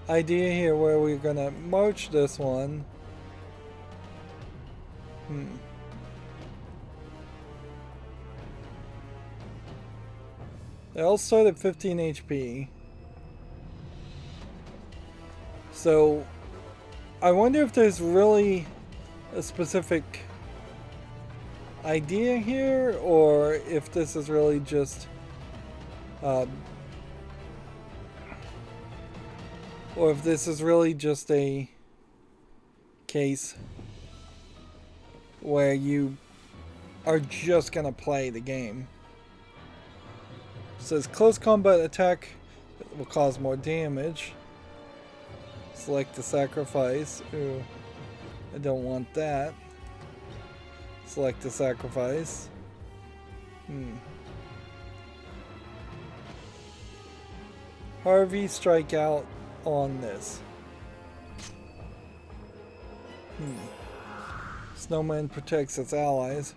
idea here where we're gonna march this one. They all start at 15 HP. So I wonder if there's really a specific idea here, or if this is really just or if this is really just a case where you are just gonna play the game. It says close combat attack will cause more damage. Select the sacrifice. Ooh, I don't want that. Select the sacrifice. Harvey strike out on this. Snowman protects its allies.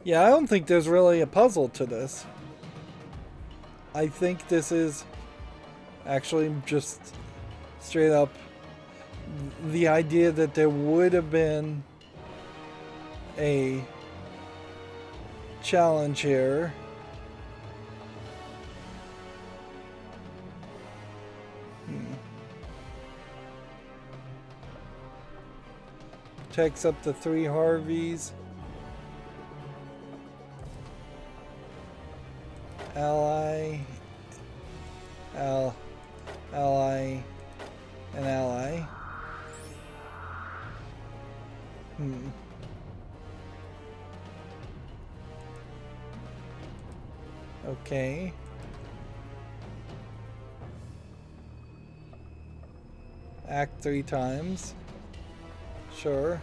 Yeah, I don't think there's really a puzzle to this. I think this is actually just straight up the idea that there would have been a challenge here. Takes up to 3 Harveys. Ally, ally, and ally. Okay. Act 3 times. Sure.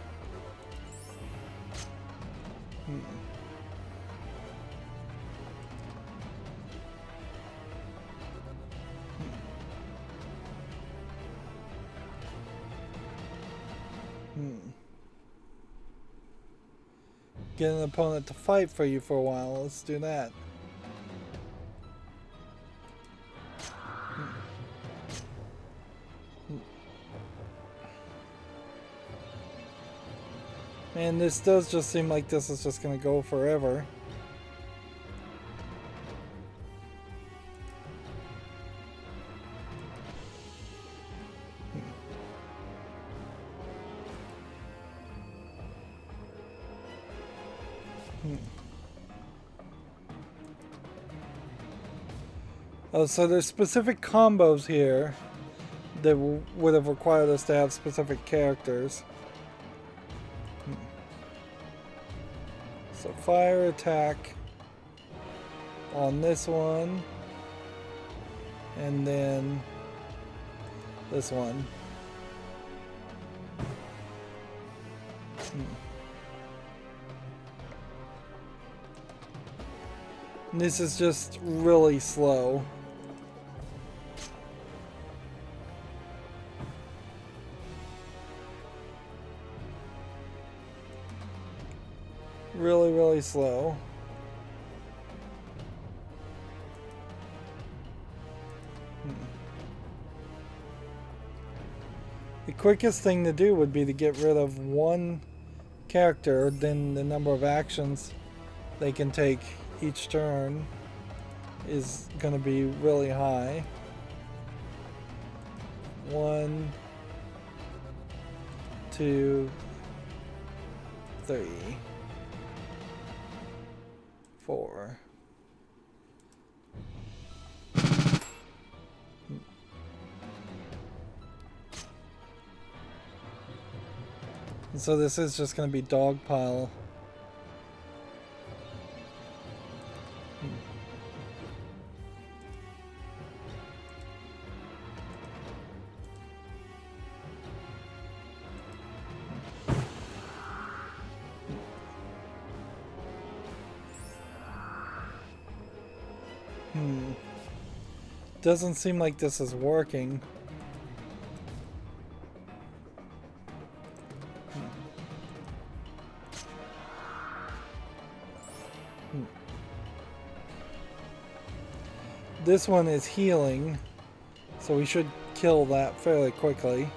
Get an opponent to fight for you for a while. Let's do that. And this does just seem like this is just going to go forever. Oh, so there's specific combos here that would have required us to have specific characters. So fire attack on this one, and then this one. And this is just really slow. Really, really slow. The quickest thing to do would be to get rid of one character, then the number of actions they can take each turn is going to be really high. 1, 2, 3, 4. so this is just going to be dog pile. Doesn't seem like this is working. This one is healing, so we should kill that fairly quickly.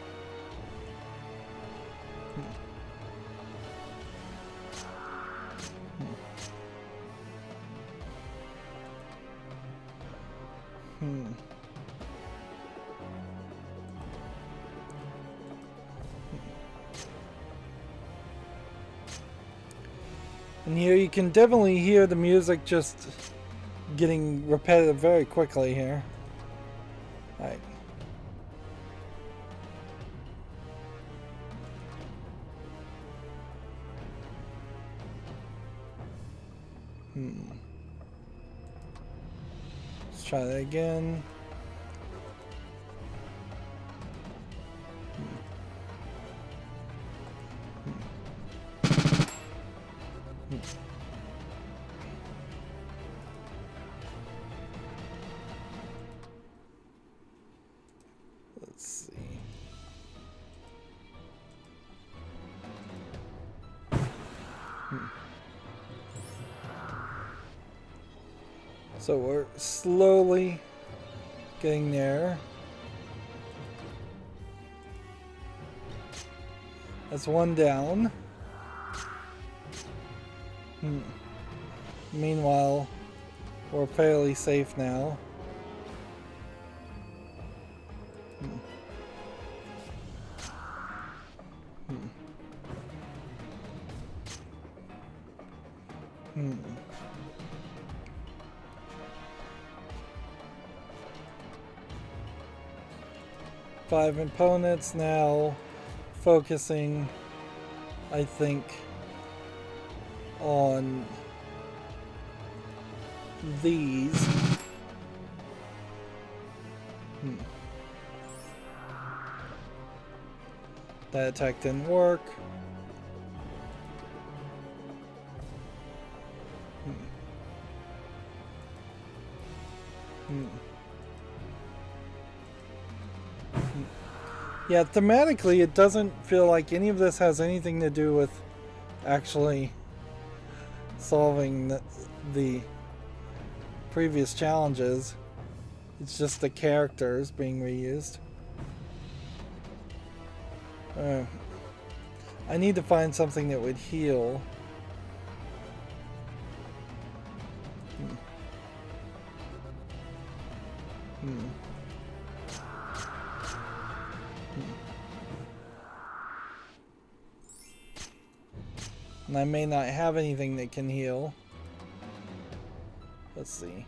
And here you can definitely hear the music just getting repetitive very quickly here. Alright. Let's try that again. Let's see. So we're slowly getting there. That's one down. Meanwhile, we're fairly safe now. Five opponents now, focusing, I think, on these. That attack didn't work. Yeah, thematically, it doesn't feel like any of this has anything to do with actually solving the previous challenges. It's just the characters being reused. I need to find something that would heal. And I may not have anything that can heal. Let's see.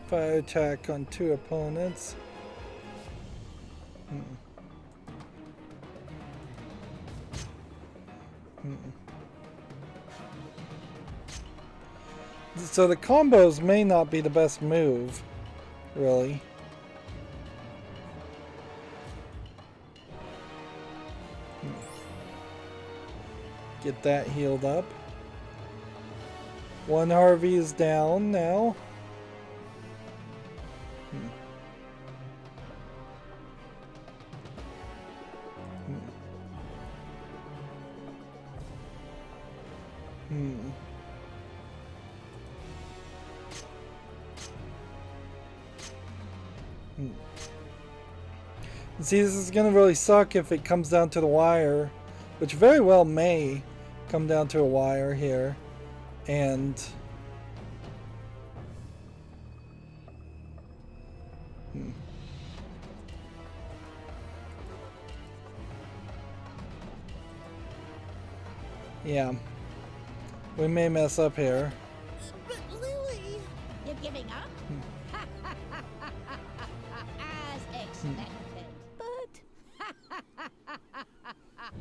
Fire attack on 2 opponents. So the combos may not be the best move, really. Get that healed up. One Harvey is down now. See, this is gonna really suck if it comes down to the wire, which very well may come down to a wire here, and Yeah. We may mess up here. But Lilli, you're giving up? As expected. But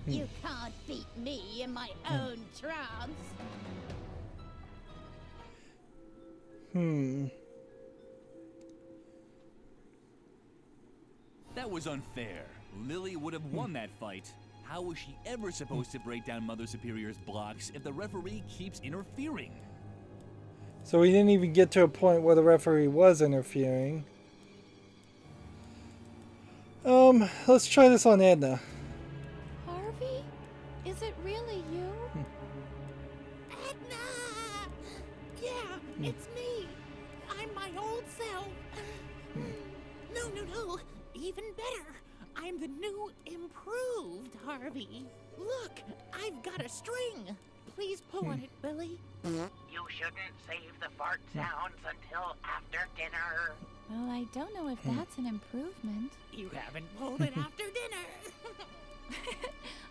you can't beat me in my own trance. That was unfair. Lilli would have won that fight. How was she ever supposed to break down Mother Superior's blocks if the referee keeps interfering? So we didn't even get to a point where the referee was interfering. Let's try this on Edna. Harvey? Is it really you? Edna! Yeah, it's me. I'm my old self. No. Even better. I'm the new, improved Harvey. Look, I've got a string. Please pull on it, Lilli. You shouldn't save the fart sounds until after dinner. Well, I don't know if that's an improvement. You haven't pulled it after dinner.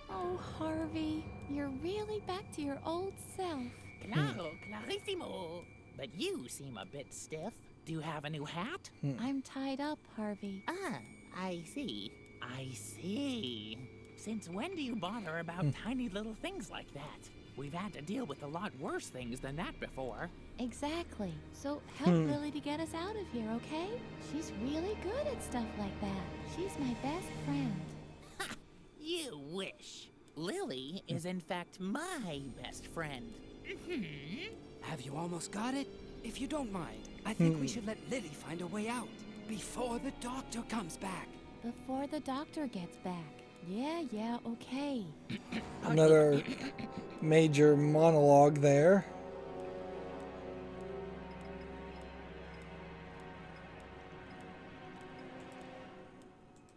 Oh, Harvey, you're really back to your old self. Claro, clarissimo. But you seem a bit stiff. Do you have a new hat? I'm tied up, Harvey. Ah, I see. I see. Since when do you bother about tiny little things like that? We've had to deal with a lot worse things than that before. Exactly. So help Lilli to get us out of here, okay? She's really good at stuff like that. She's my best friend. Ha! You wish. Lilli is in fact my best friend. Have you almost got it? If you don't mind, I think we should let Lilli find a way out before the doctor comes back. Before the doctor gets back. Yeah, okay. Another major monologue there.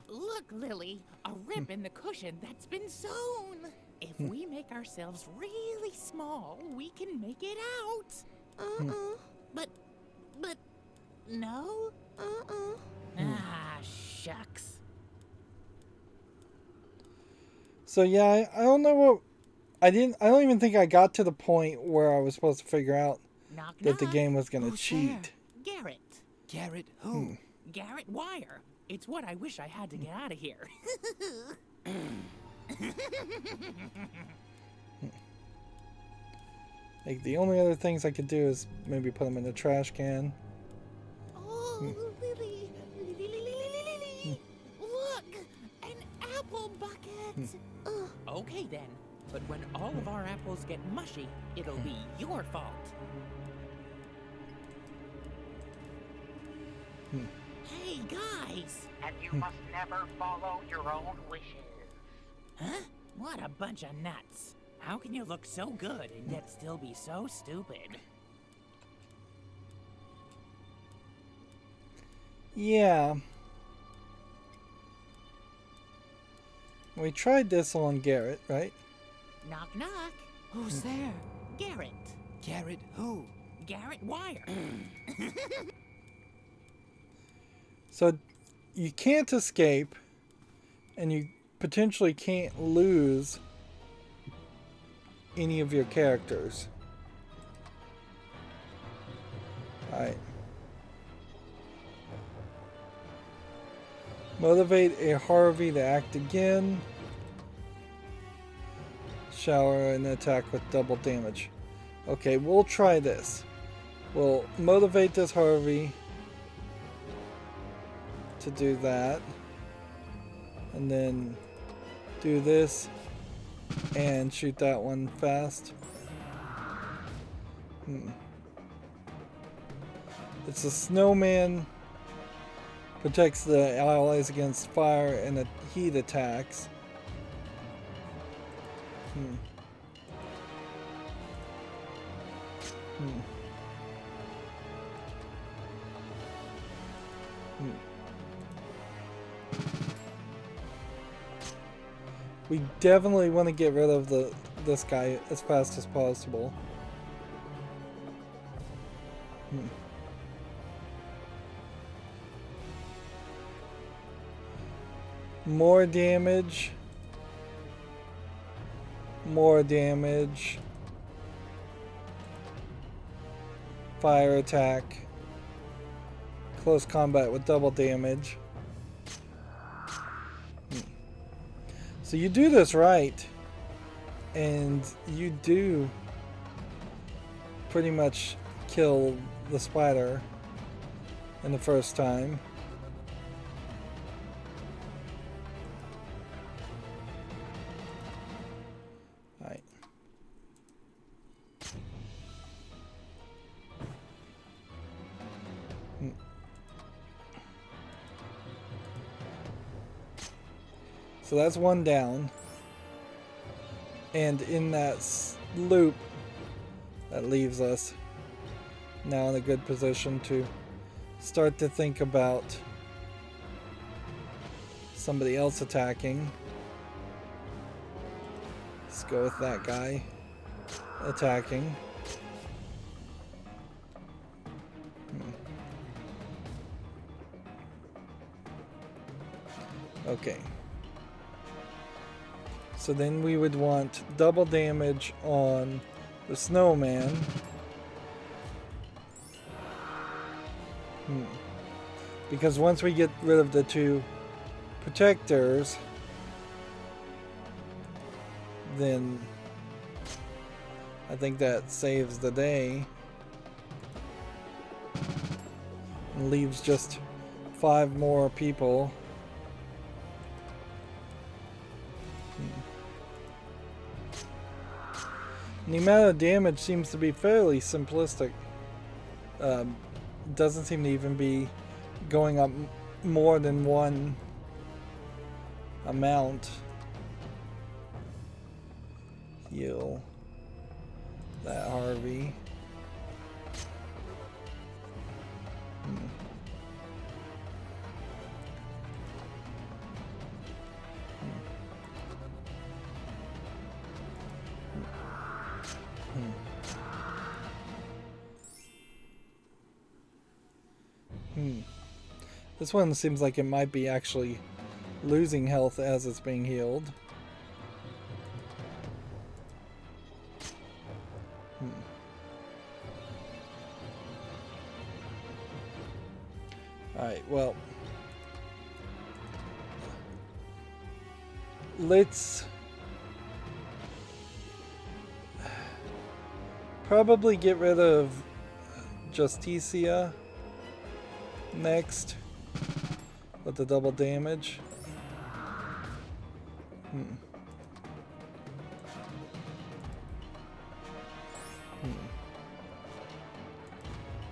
Look, Lilli, a rip in the cushion that's been sewn. If we make ourselves really small, we can make it out. But, no? Ah, shucks. So yeah, I don't know what I don't even think I got to the point where I was supposed to figure out that the game was gonna cheat. Garrett. Garrett who? Garrett Wire. It's what I wish I had to get out of here. Like the only other things I could do is maybe put them in the trash can. Oh, Lilli. Look, an apple bucket. Okay then, but when all of our apples get mushy, it'll be your fault. Hey guys! And you must never follow your own wishes. Huh? What a bunch of nuts. How can you look so good and yet still be so stupid? Yeah. We tried this on Garrett, right? Knock knock. Who's there? Garrett. Garrett who? Garrett Wire. So you can't escape, and you potentially can't lose any of your characters. Alright. Motivate a Harvey to act again. Shower and attack with double damage. Okay, we'll try this. We'll motivate this Harvey to do that. And then do this and shoot that one fast. It's a snowman. Protects the allies against fire and the heat attacks. We definitely want to get rid of this guy as fast as possible. More damage. more damage, fire attack, close combat with double damage. So you do this right, and you do pretty much kill the spider in the first time. Right. So that's one down. And in that loop, that leaves us now in a good position to start to think about somebody else attacking. Let's go with that guy attacking. Okay. So then we would want double damage on the snowman. Because once we get rid of the two protectors, then I think that saves the day. And leaves just 5 more people. The amount of damage seems to be fairly simplistic. Doesn't seem to even be going up more than one amount. Heal that Harvey. This one seems like it might be actually losing health as it's being healed. Alright, well, let's probably get rid of Justicia next with the double damage.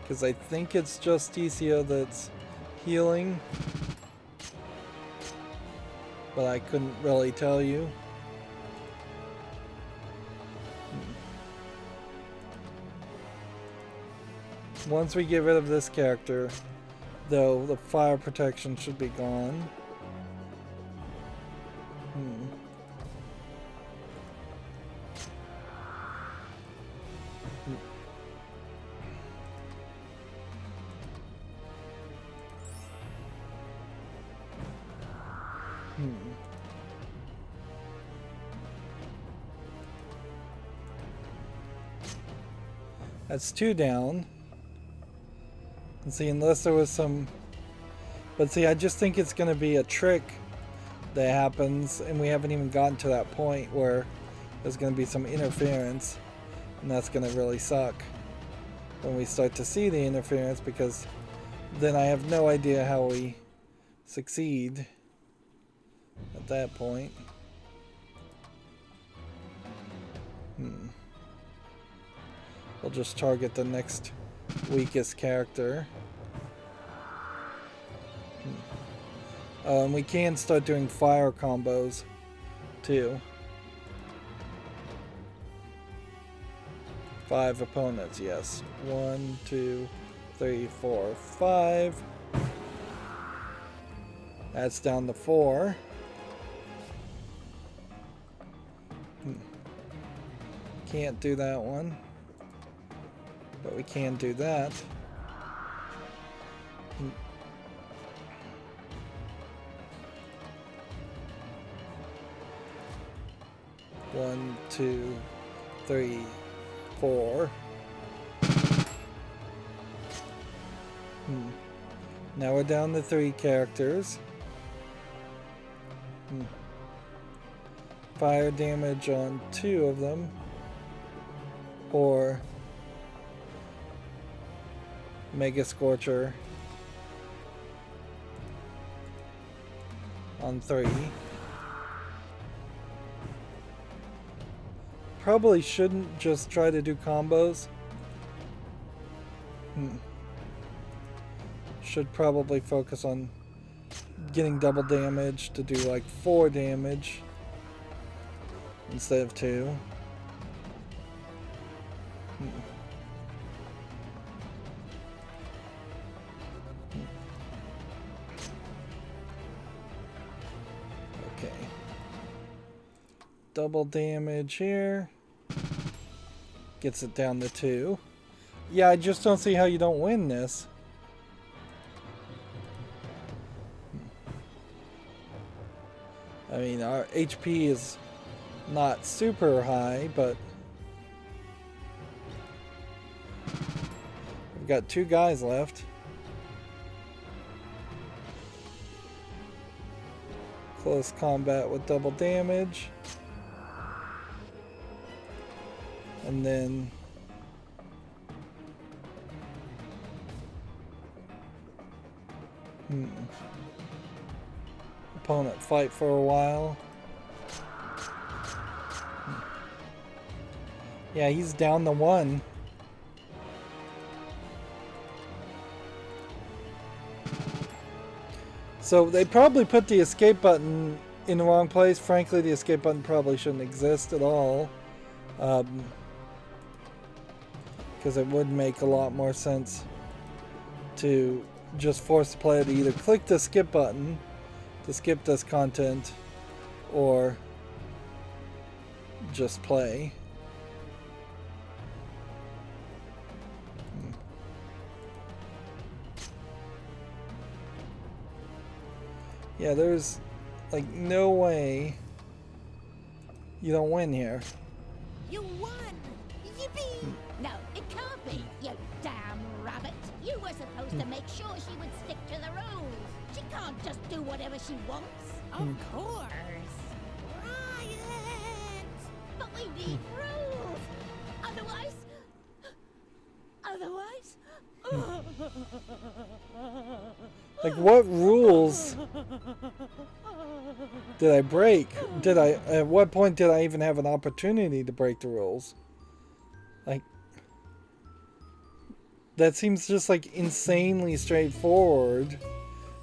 Because I think it's Justicia that's healing, but I couldn't really tell you. Once we get rid of this character, though, the fire protection should be gone. That's 2 down. And see, unless there was some... But see, I just think it's going to be a trick that happens, and we haven't even gotten to that point where there's going to be some interference, and that's going to really suck when we start to see the interference, because then I have no idea how we succeed at that point. We'll just target the next weakest character. And we can start doing fire combos too. 5 opponents, yes. 1, 2, 3, 4, 5. That's down to 4. Can't do that one. But we can do that. 1, 2, 3, 4. Now we're down to 3 characters. Fire damage on 2 of them. Or Mega Scorcher on 3. Probably shouldn't just try to do combos. Should probably focus on getting double damage to do like 4 damage instead of 2. Okay. Double damage here. Gets it down to 2. Yeah, I just don't see how you don't win this. I mean, our HP is not super high, but we've got 2 guys left. Close combat with double damage. And then opponent fight for a while. Yeah, he's down to 1. So they probably put the escape button in the wrong place. Frankly, the escape button probably shouldn't exist at all. Because it would make a lot more sense to just force the player to either click the skip button to skip this content or just play. Yeah, there's like no way you don't win here. You won! Yippee! No, it can't be, you damn rabbit. You were supposed to make sure she would stick to the rules. She can't just do whatever she wants. Of course. Riot! But we need rules. Otherwise... Like, what rules did I break? At what point did I even have an opportunity to break the rules? Like, that seems just like insanely straightforward.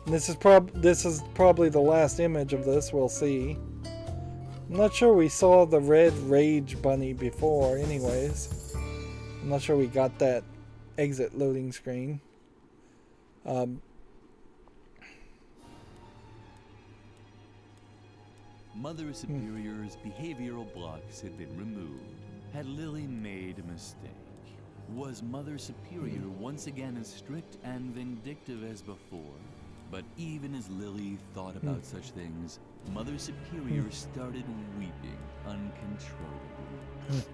And this is probably the last image of this, we'll see. I'm not sure we saw the red rage bunny before anyways. I'm not sure we got that exit loading screen. Mother Superior's behavioral blocks had been removed. Had Lilli made a mistake? Was Mother Superior once again as strict and vindictive as before? But even as Lilli thought about such things, Mother Superior started weeping uncontrollably.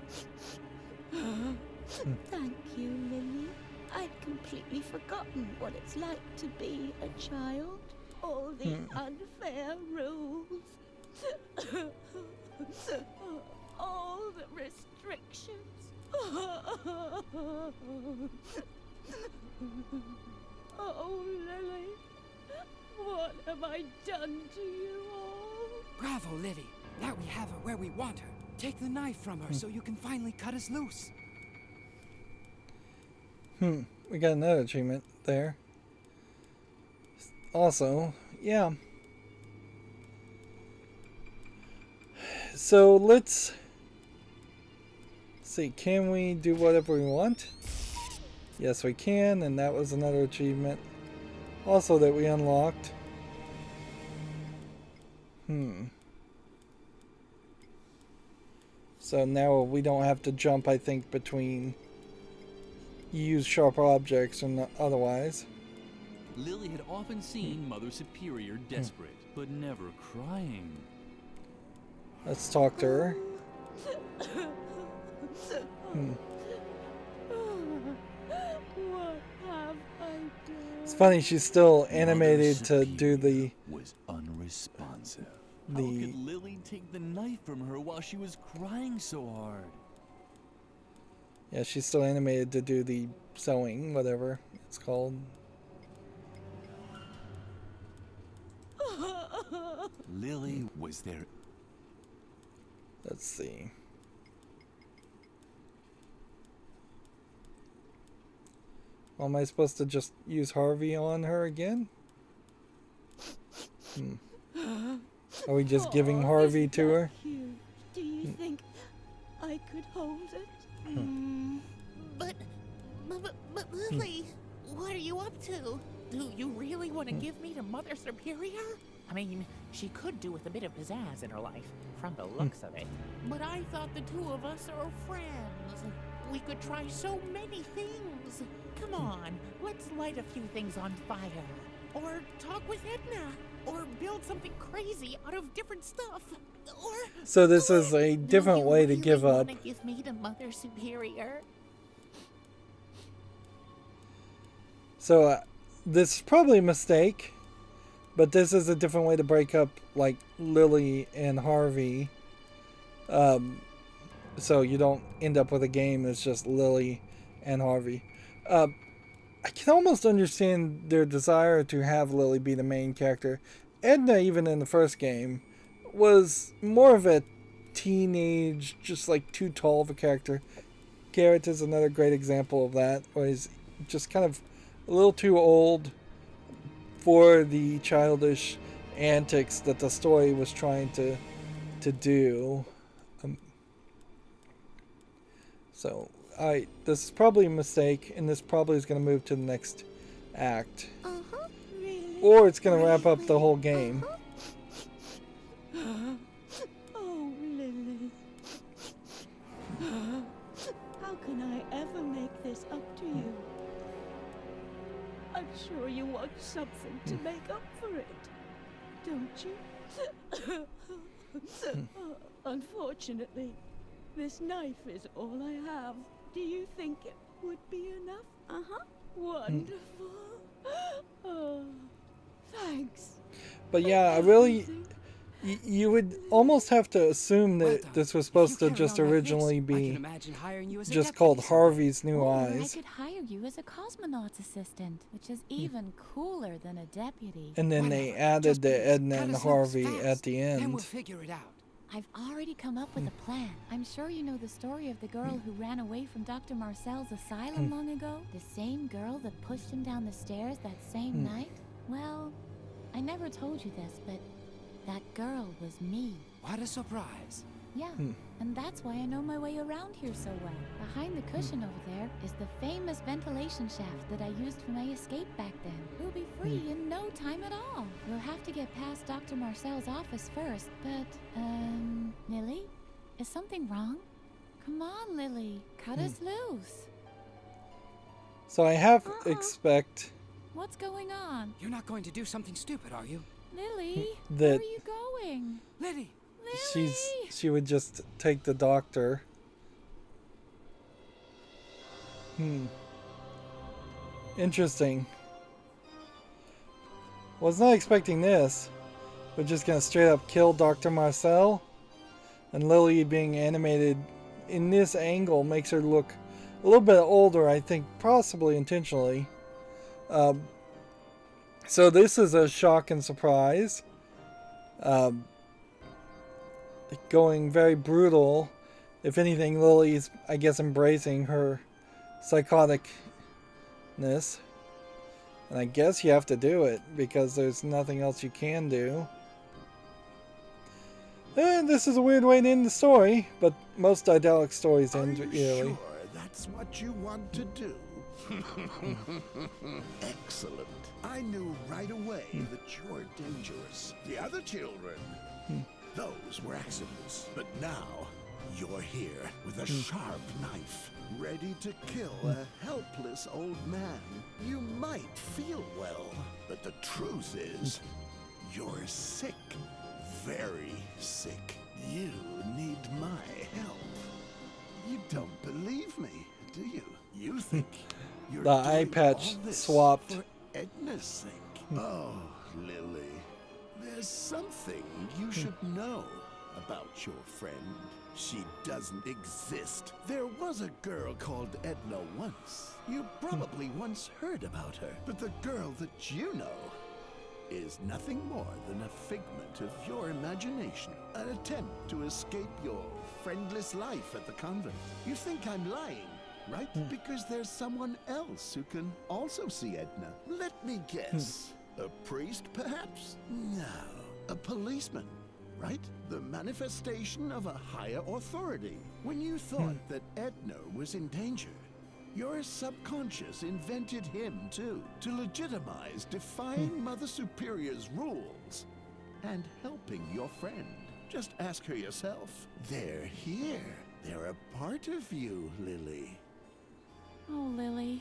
Thank you, Lilli. I'd completely forgotten what it's like to be a child. All the unfair rules. All the restrictions. Oh, Lilli. What have I done to you all? Bravo, Lilli. Now we have her where we want her. Take the knife from her so you can finally cut us loose. We got another achievement there. Also, yeah. So let's see, can we do whatever we want? Yes, we can, and that was another achievement. Also that we unlocked. So now we don't have to jump, I think, between use sharp objects and otherwise. Lilli had often seen Mother Superior desperate, but never crying. Let's talk to her. What have I done? It's funny, she's still animated to do the was unresponsive. How could Lilli take the knife from her while she was crying so hard? yeah, she's still animated to do the sewing, whatever it's called. Lilli was there. Let's see. Well, am I supposed to just use Harvey on her again? Are we just giving Harvey to her? Cute. Do you think I could hold it? But Lilli, what are you up to? Do you really want to give me to Mother Superior? I mean, she could do with a bit of pizzazz in her life, from the looks of it. But I thought the two of us are friends. We could try so many things. Come on, let's light a few things on fire. Or talk with Edna. Or build something crazy out of different stuff. Or So this is a different way to give up. Want to give me to Mother Superior? So this is probably a mistake, but this is a different way to break up like Lilli and Harvey. So you don't end up with a game that's just Lilli and Harvey. I can almost understand their desire to have Lilli be the main character. Edna, even in the first game, was more of a teenage, just like too tall of a character. Garrett is another great example of that, where he's just kind of a little too old for the childish antics that the story was trying to do. So this is probably a mistake, and this probably is going to move to the next act. Really? Or it's going to wrap up the whole game. Oh, Lilli. How can I ever make this up to you? I'm sure you want something to make up for it, don't you? Unfortunately, this knife is all I have. Do you think it would be enough? Wonderful. Oh, thanks. But yeah, I really... You would almost have to assume that this was supposed to just originally be just called Harvey's New Or Eyes. I could hire you as a cosmonaut's assistant, which is even cooler than a deputy. And then they added the Edna and Harvey at the Then we'll end. figure it out. I've already come up with a plan. I'm sure you know the story of the girl who ran away from Dr. Marcel's asylum long ago? The same girl that pushed him down the stairs that same night? Well, I never told you this, but that girl was me. What a surprise. Yeah, and that's why I know my way around here so well. Behind the cushion over there is the famous ventilation shaft that I used for my escape back then. We'll be free in no time at all. You'll have to get past Dr. Marcel's office first, but, Lilli? Is something wrong? Come on, Lilli. Cut us loose. So I have expect What's going on? You're not going to do something stupid, are you? Lilli, That- where are you going? Lilli! she would just take the doctor. Interesting. Was not expecting this. We're just gonna straight up kill Dr. Marcel. And Lilli being animated in this angle makes her look a little bit older, I think, possibly intentionally. So this is a shock and surprise. Going very brutal. If anything, Lilli's, I guess, embracing her psychoticness. And I guess you have to do it, because there's nothing else you can do. And this is a weird way to end the story, but most idyllic stories end Are you eerily. sure that's what you want to do? Excellent. I knew right away that you're dangerous. The other children, those were accidents. But now, you're here with a sharp knife, ready to kill a helpless old man. You might feel well, but the truth is, you're sick. Very sick. You need my help. You don't believe think you're The eye doing patch all this swapped. for Edna's sake? Oh, Lilli, there's something you should know about your friend. She doesn't exist. There was a girl called Edna once. You probably once heard about her, but the girl that you know is nothing more than a figment of your imagination, an attempt to escape your friendless life at the convent. You think I'm lying, right? Because there's someone else who can also see Edna. Let me guess. A priest, perhaps? No, a policeman, right? The manifestation of a higher authority. When you thought that Edna was in danger, your subconscious invented him too, to legitimize defying Mother Superior's rules and helping your friend. Just ask her yourself. They're here. They're a part of you, Lilli. Oh, Lilli.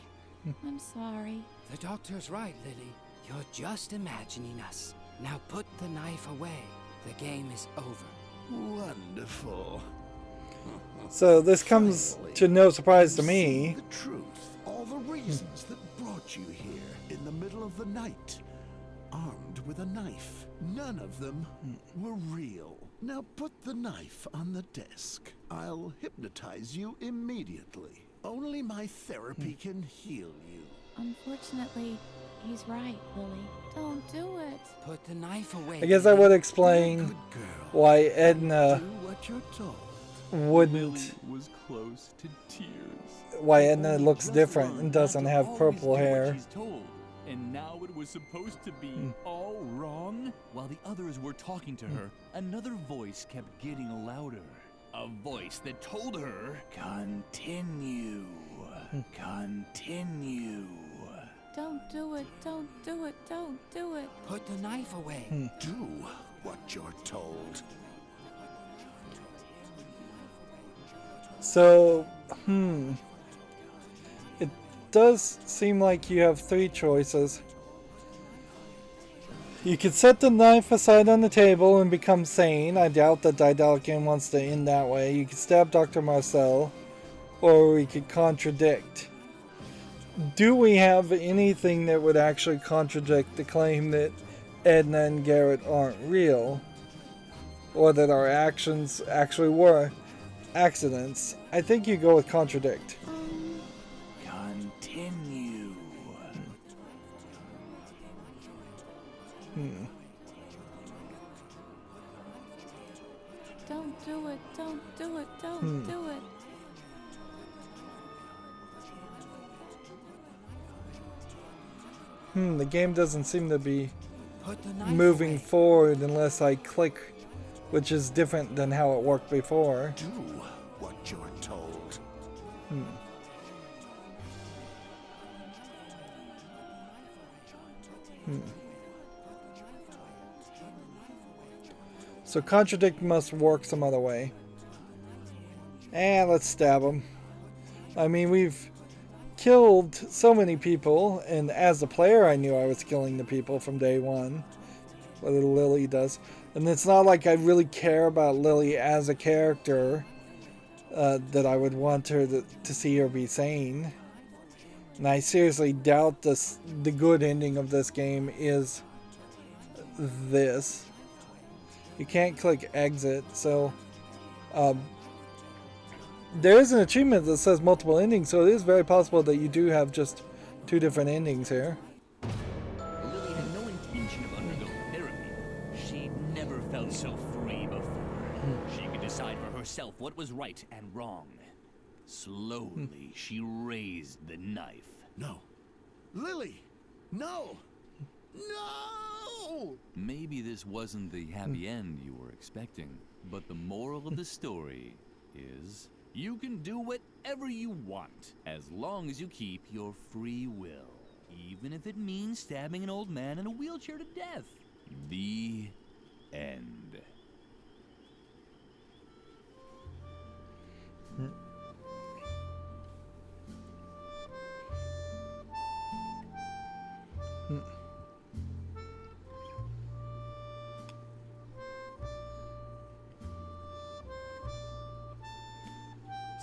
I'm sorry. The doctor's right, Lilli. You're just imagining us. Now put the knife away. The game is over. Wonderful. So this comes to no surprise to me. The truth, all the reasons that brought you here in the middle of the night, armed with a knife. None of them were real. Now put the knife on the desk. I'll hypnotize you immediately. Only my therapy can heal you. Unfortunately, he's right, Lilli. Don't do it. Put the knife away. I guess I would explain why Edna Do what you're told. wouldn't. Was close to tears. Why Edna looks different and doesn't have purple hair. She's told. And now it was supposed to be all wrong? While the others were talking to her, another voice kept getting louder. A voice that told her, continue. Continue. Don't do it. Don't do it. Don't do it. Put the knife away. Do what you're told. So, it does seem like you have three choices. You could set the knife aside on the table and become sane. I doubt that Daedalic Game wants to end that way. You could stab Dr. Marcel, or we could contradict. Do we have anything that would actually contradict the claim that Edna and Garrett aren't real? Or that our actions actually were accidents? I think you go with contradict. Continue. Don't do it. Don't do it. Don't do it. The game doesn't seem to be Put the knife moving away. forward unless I click, which is different than how it worked before. Do what you're told. So contradict must work some other way. Let's stab him. I mean, we've killed so many people, and as a player I knew I was killing the people from day one. What Lilli does. And it's not like I really care about Lilli as a character, that I would want her to see her be sane. And I seriously doubt the good ending of this game is this. You can't click exit, so there is an achievement that says multiple endings, so it is very possible that you do have just two different endings here. Lilli had no intention of undergoing therapy. She'd never felt so free before. She could decide for herself what was right and wrong. Slowly, she raised the knife. No. Lilli! No! No! Maybe this wasn't the happy end you were expecting, but the moral of the story is you can do whatever you want as long as you keep your free will, even if it means stabbing an old man in a wheelchair to death. The end.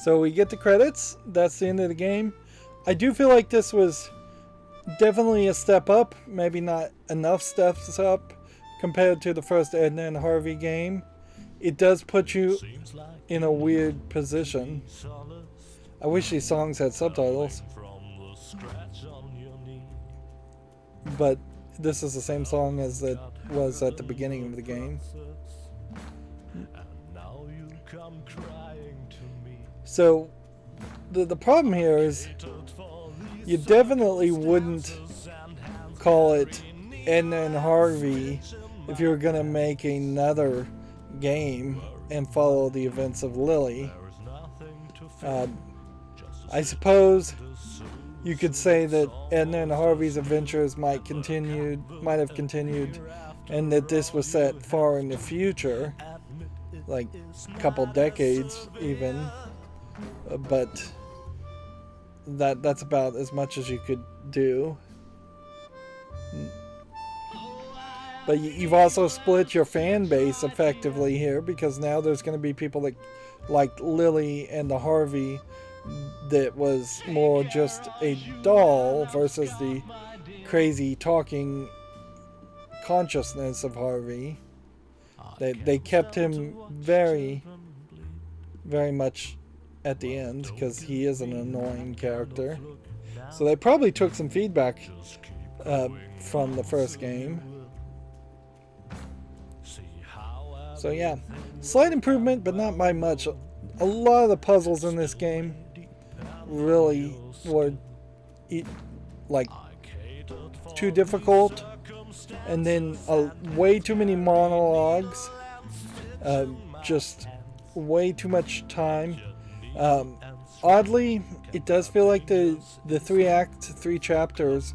So we get the credits. That's the end of the game. I do feel like this was definitely a step up, maybe not enough steps up compared to the first Edna and Harvey game. It does put you in a weird position. I wish these songs had subtitles. But this is the same song as it was at the beginning of the game. So the problem here is you definitely wouldn't call it Edna and Harvey if you were going to make another game and follow the events of Lilli. I suppose you could say that Edna and Harvey's adventures might have continued, and that this was set far in the future, like a couple decades even. But that's about as much as you could do. But you've also split your fan base effectively here, because now there's going to be people that like Lilli and the Harvey that was more just a doll versus the crazy talking consciousness of Harvey. They kept him very, very much at the end because he is an annoying character. So they probably took some feedback from the first game. So yeah, slight improvement, but not by much. A lot of the puzzles in this game really were like too difficult, and then way too many monologues, just way too much time. Oddly, it does feel like the 3 chapters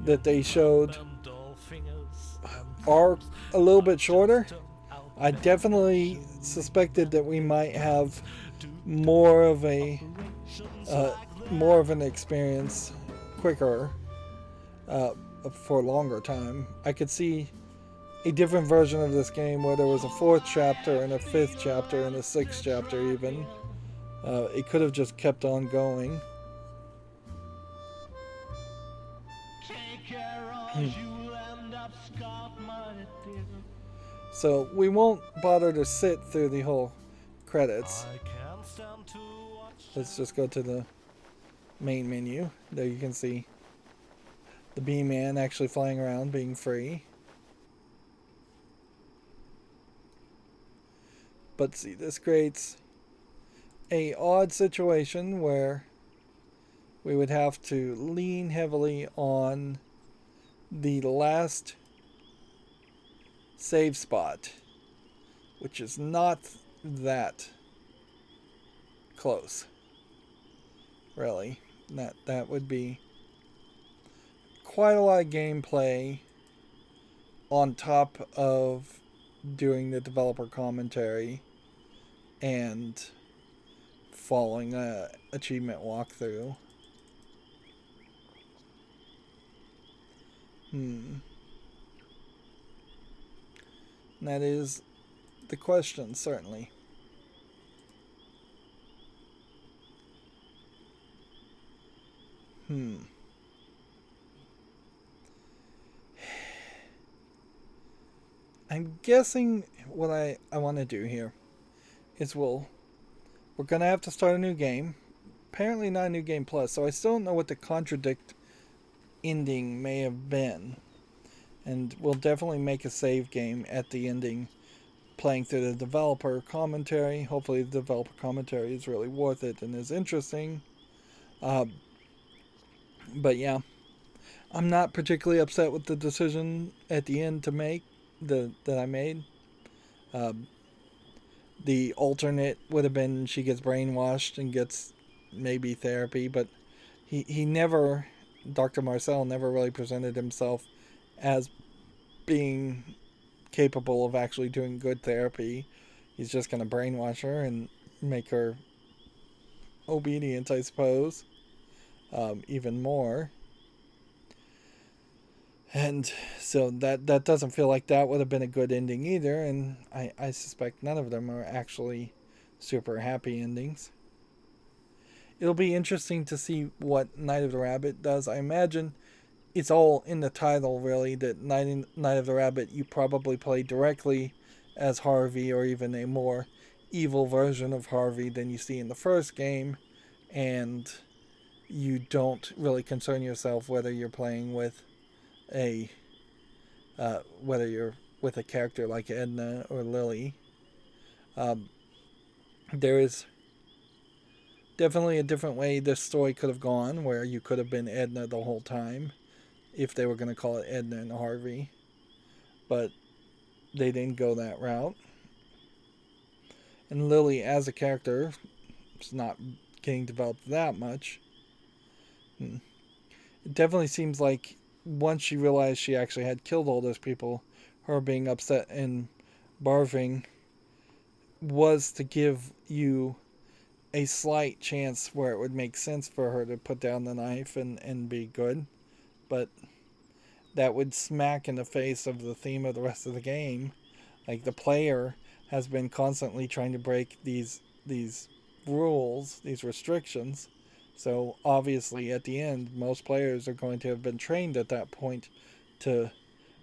that they showed are a little bit shorter. I definitely suspected that we might have more of an experience quicker for a longer time. I could see a different version of this game where there was a 4th chapter and a 5th chapter and a 6th chapter even. It could have just kept on going. So we won't bother to sit through the whole credits. Let's just go to the main menu. There you can see the Bee-Man actually flying around, being free. But see, this creates a odd situation where we would have to lean heavily on the last save spot, which is not that close, really. That would be quite a lot of gameplay on top of doing the developer commentary and following a achievement walkthrough. That is the question, certainly. I'm guessing what I want to do here is we're going to have to start a new game. Apparently not a new game plus, so I still don't know what the contradict ending may have been. And we'll definitely make a save game at the ending, playing through the developer commentary. Hopefully the developer commentary is really worth it and is interesting. But yeah, I'm not particularly upset with the decision at the end to make that I made. The alternate would have been she gets brainwashed and gets maybe therapy, but he never, Dr. Marcel never really presented himself as being capable of actually doing good therapy. He's just going to brainwash her and make her obedient, I suppose, even more. And so that doesn't feel like that would have been a good ending either, and I suspect none of them are actually super happy endings. it'll be interesting to see what Night of the Rabbit does. I imagine it's all in the title, really, that Night of the Rabbit you probably play directly as Harvey, or even a more evil version of Harvey than you see in the first game, and you don't really concern yourself whether you're playing with a character like Edna or Lilli. There is definitely a different way this story could have gone, where you could have been Edna the whole time, if they were going to call it Edna and Harvey. But they didn't go that route. And Lilli, as a character, is not getting developed that much. It definitely seems like once she realized she actually had killed all those people, her being upset and barfing was to give you a slight chance where it would make sense for her to put down the knife and be good. But that would smack in the face of the theme of the rest of the game. Like, the player has been constantly trying to break these rules, these restrictions. So obviously at the end, most players are going to have been trained at that point to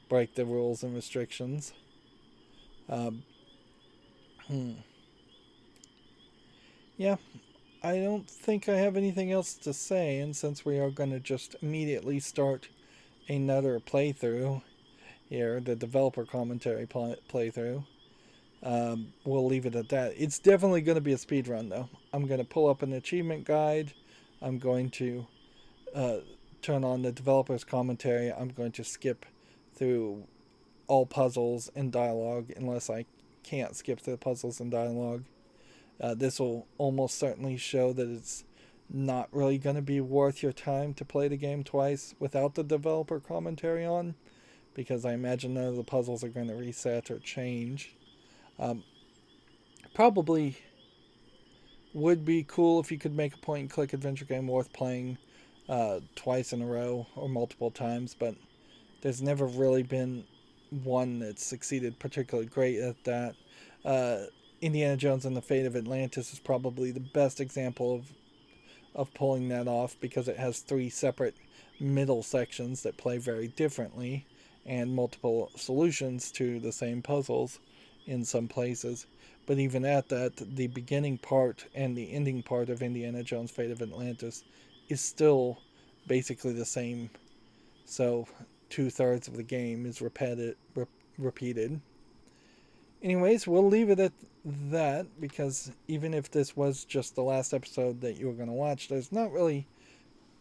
break the rules and restrictions. Yeah, I don't think I have anything else to say, and since we are going to just immediately start another playthrough here, the developer commentary playthrough, we'll leave it at that. It's definitely going to be a speed run, though. I'm going to pull up an achievement guide. I'm going to turn on the developer's commentary. I'm going to skip through all puzzles and dialogue unless I can't skip through the puzzles and dialogue. This will almost certainly show that it's not really going to be worth your time to play the game twice without the developer commentary on, because I imagine none of the puzzles are going to reset or change. Probably would be cool if you could make a point-and-click adventure game worth playing twice in a row or multiple times, but there's never really been one that's succeeded particularly great at that. Indiana Jones and the Fate of Atlantis is probably the best example of pulling that off, because it has 3 separate middle sections that play very differently and multiple solutions to the same puzzles in some places. But even at that, the beginning part and the ending part of Indiana Jones Fate of Atlantis is still basically the same. So 2/3 of the game is repeated. Anyways, we'll leave it at that, because even if this was just the last episode that you were going to watch, there's not really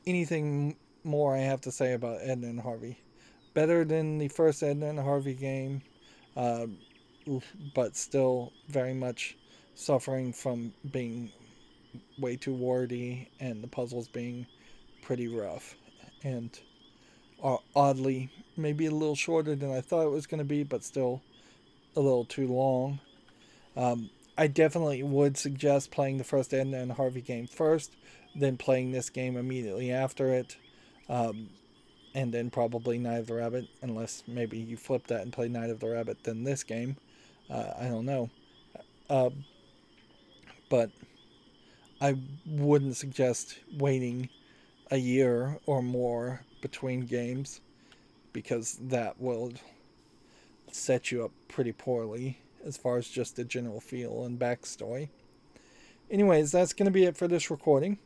anything more I have to say about Edna and Harvey. Better than the first Edna and Harvey game, but still very much suffering from being way too wordy and the puzzles being pretty rough. And oddly, maybe a little shorter than I thought it was going to be, but still a little too long. I definitely would suggest playing the first Edna and Harvey game first, then playing this game immediately after it, and then probably Night of the Rabbit, unless maybe you flip that and play Night of the Rabbit then this game. I don't know. But I wouldn't suggest waiting a year or more between games, because that will set you up pretty poorly as far as just the general feel and backstory. Anyways, that's going to be it for this recording.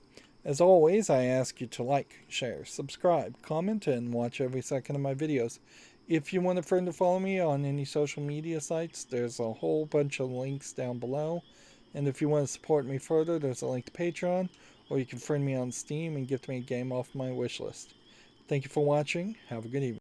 As always, I ask you to like, share, subscribe, comment, and watch every second of my videos. If you want a friend to follow me on any social media sites, there's a whole bunch of links down below. And if you want to support me further, there's a link to Patreon, or you can friend me on Steam and gift me a game off my wish list. Thank you for watching. Have a good evening.